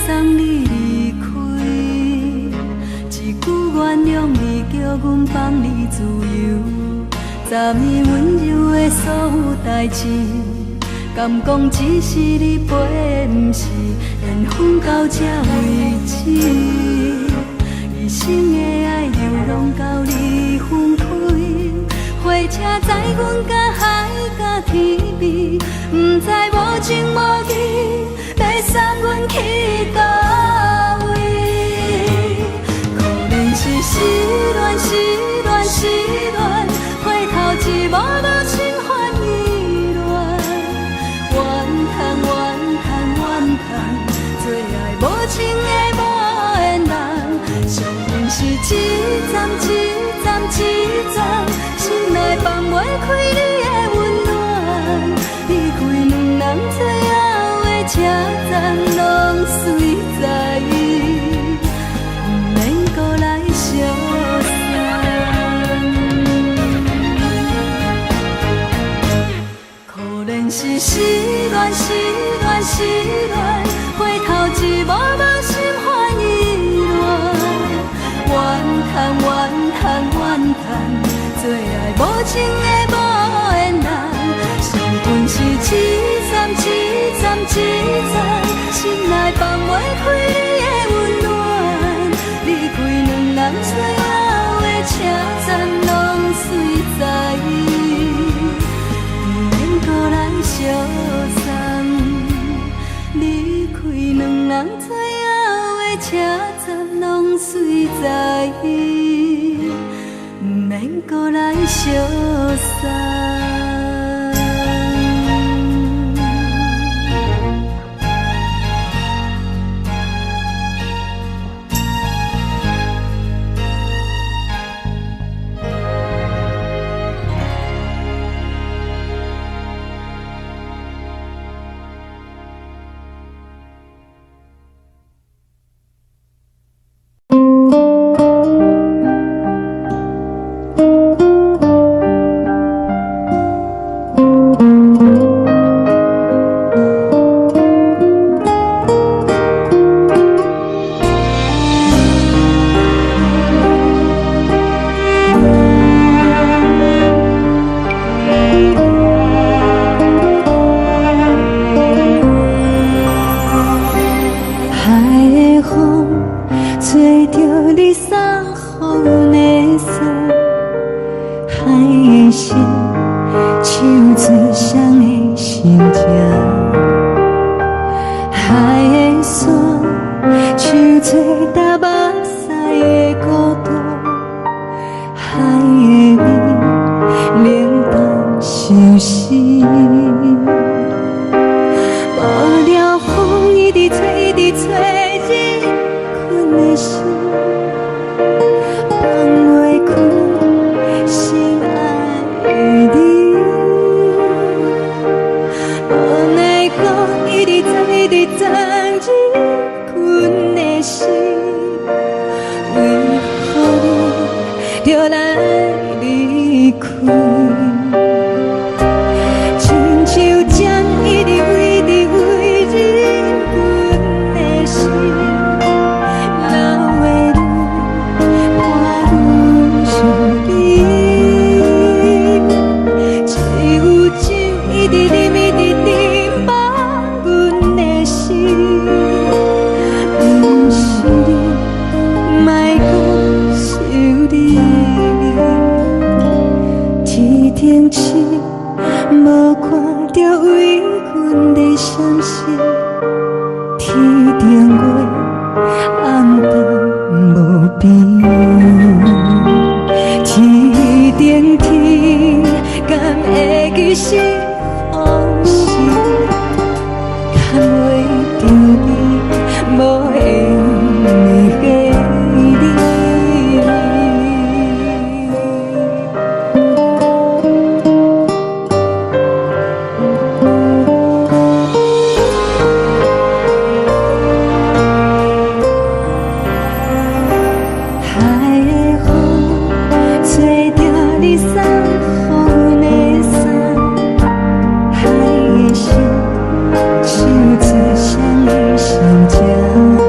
送你离开，一句原谅你，叫阮放你自由。昨暝温柔的所有代志，敢讲只是你陪，不是缘分到这为止。一生的爱流浪到你分开，火车载阮甲海甲天边，不知无情无义，要送阮去倒位？可能是失恋，失恋，失恋，回头一幕无心烦意乱，怨叹，怨叹，怨叹，最爱无情的无缘人，上恨是一站一站一站，心内放袂开你的温暖，离开两人最后的车站，拢随在意，不免搁来相送。可能是失恋，失恋，失恋，回头一幕无心烦意乱，怨叹，怨叹，怨叹，最爱无情的无缘人，上恨是一站一站一站，心内放袂开你的温暖，离开两人最后的车站，拢随在意，不免搁来相送。离开两人最后的车站，拢随在意，不免搁来相送。手指相的相交。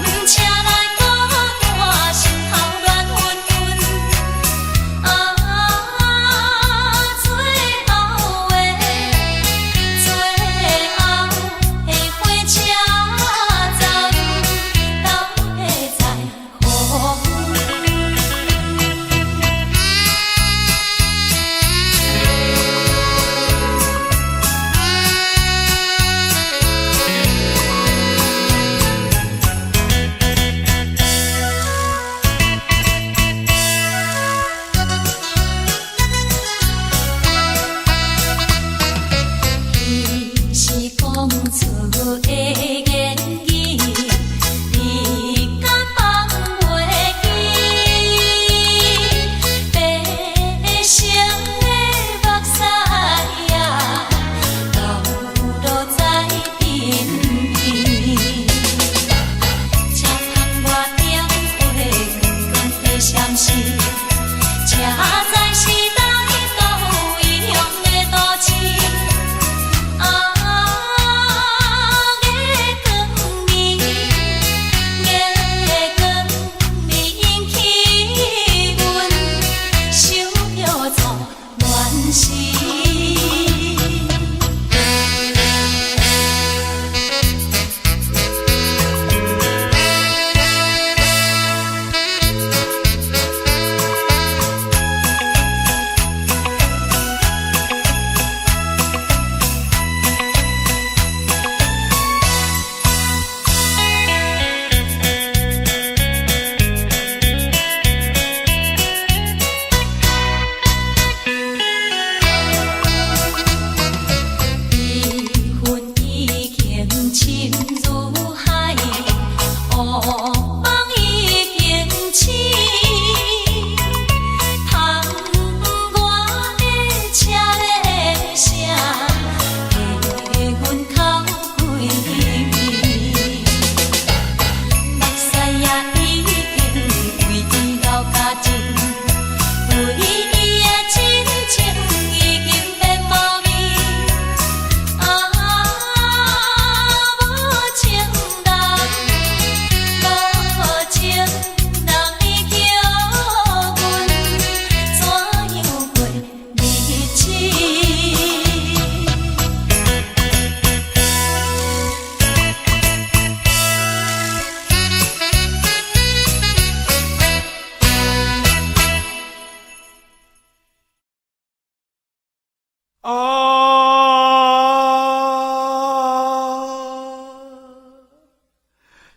车来孤单，心头乱纷纷。最后的火车站，斗会在乎。是讲出的言语，你敢放袂记？白成的目屎啊，流落在身边。车窗外点火光光的闪烁，车载时代都异样的都市。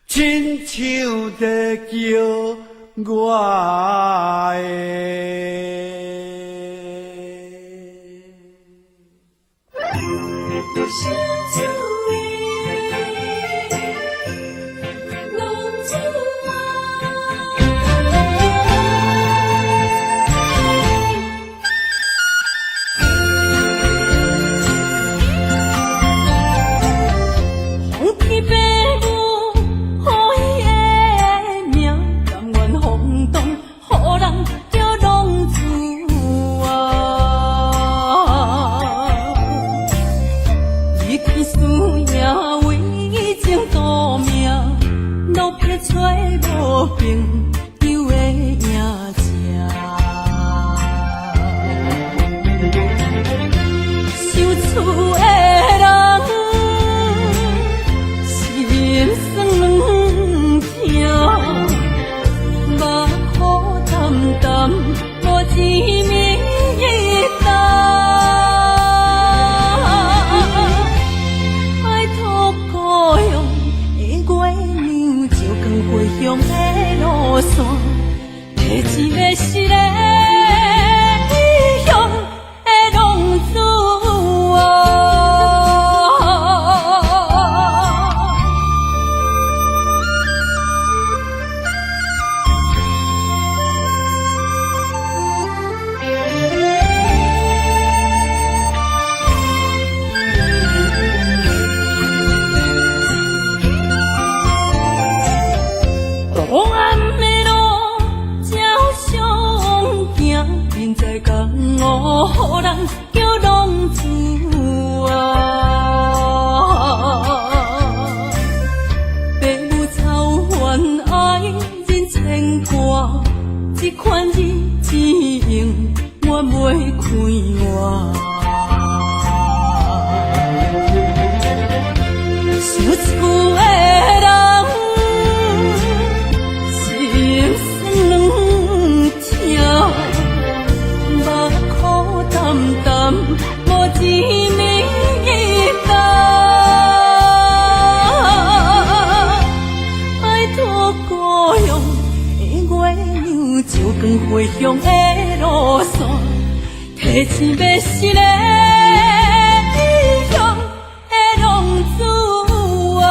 亲像在叫我款日情，我袂开换。想厝的人，心酸两条，目苦淡淡，无滋味淡。拜托故乡的月亮，照光回乡的路线，提醒要是个异乡的浪子啊，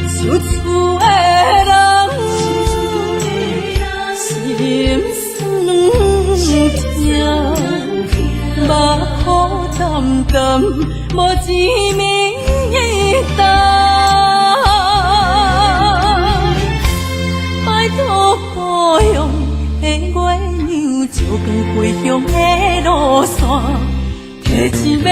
想厝的人，心酸两条，目苦淡淡，无滋味淡。拜托故乡的月亮，照光回乡的路线，提醒要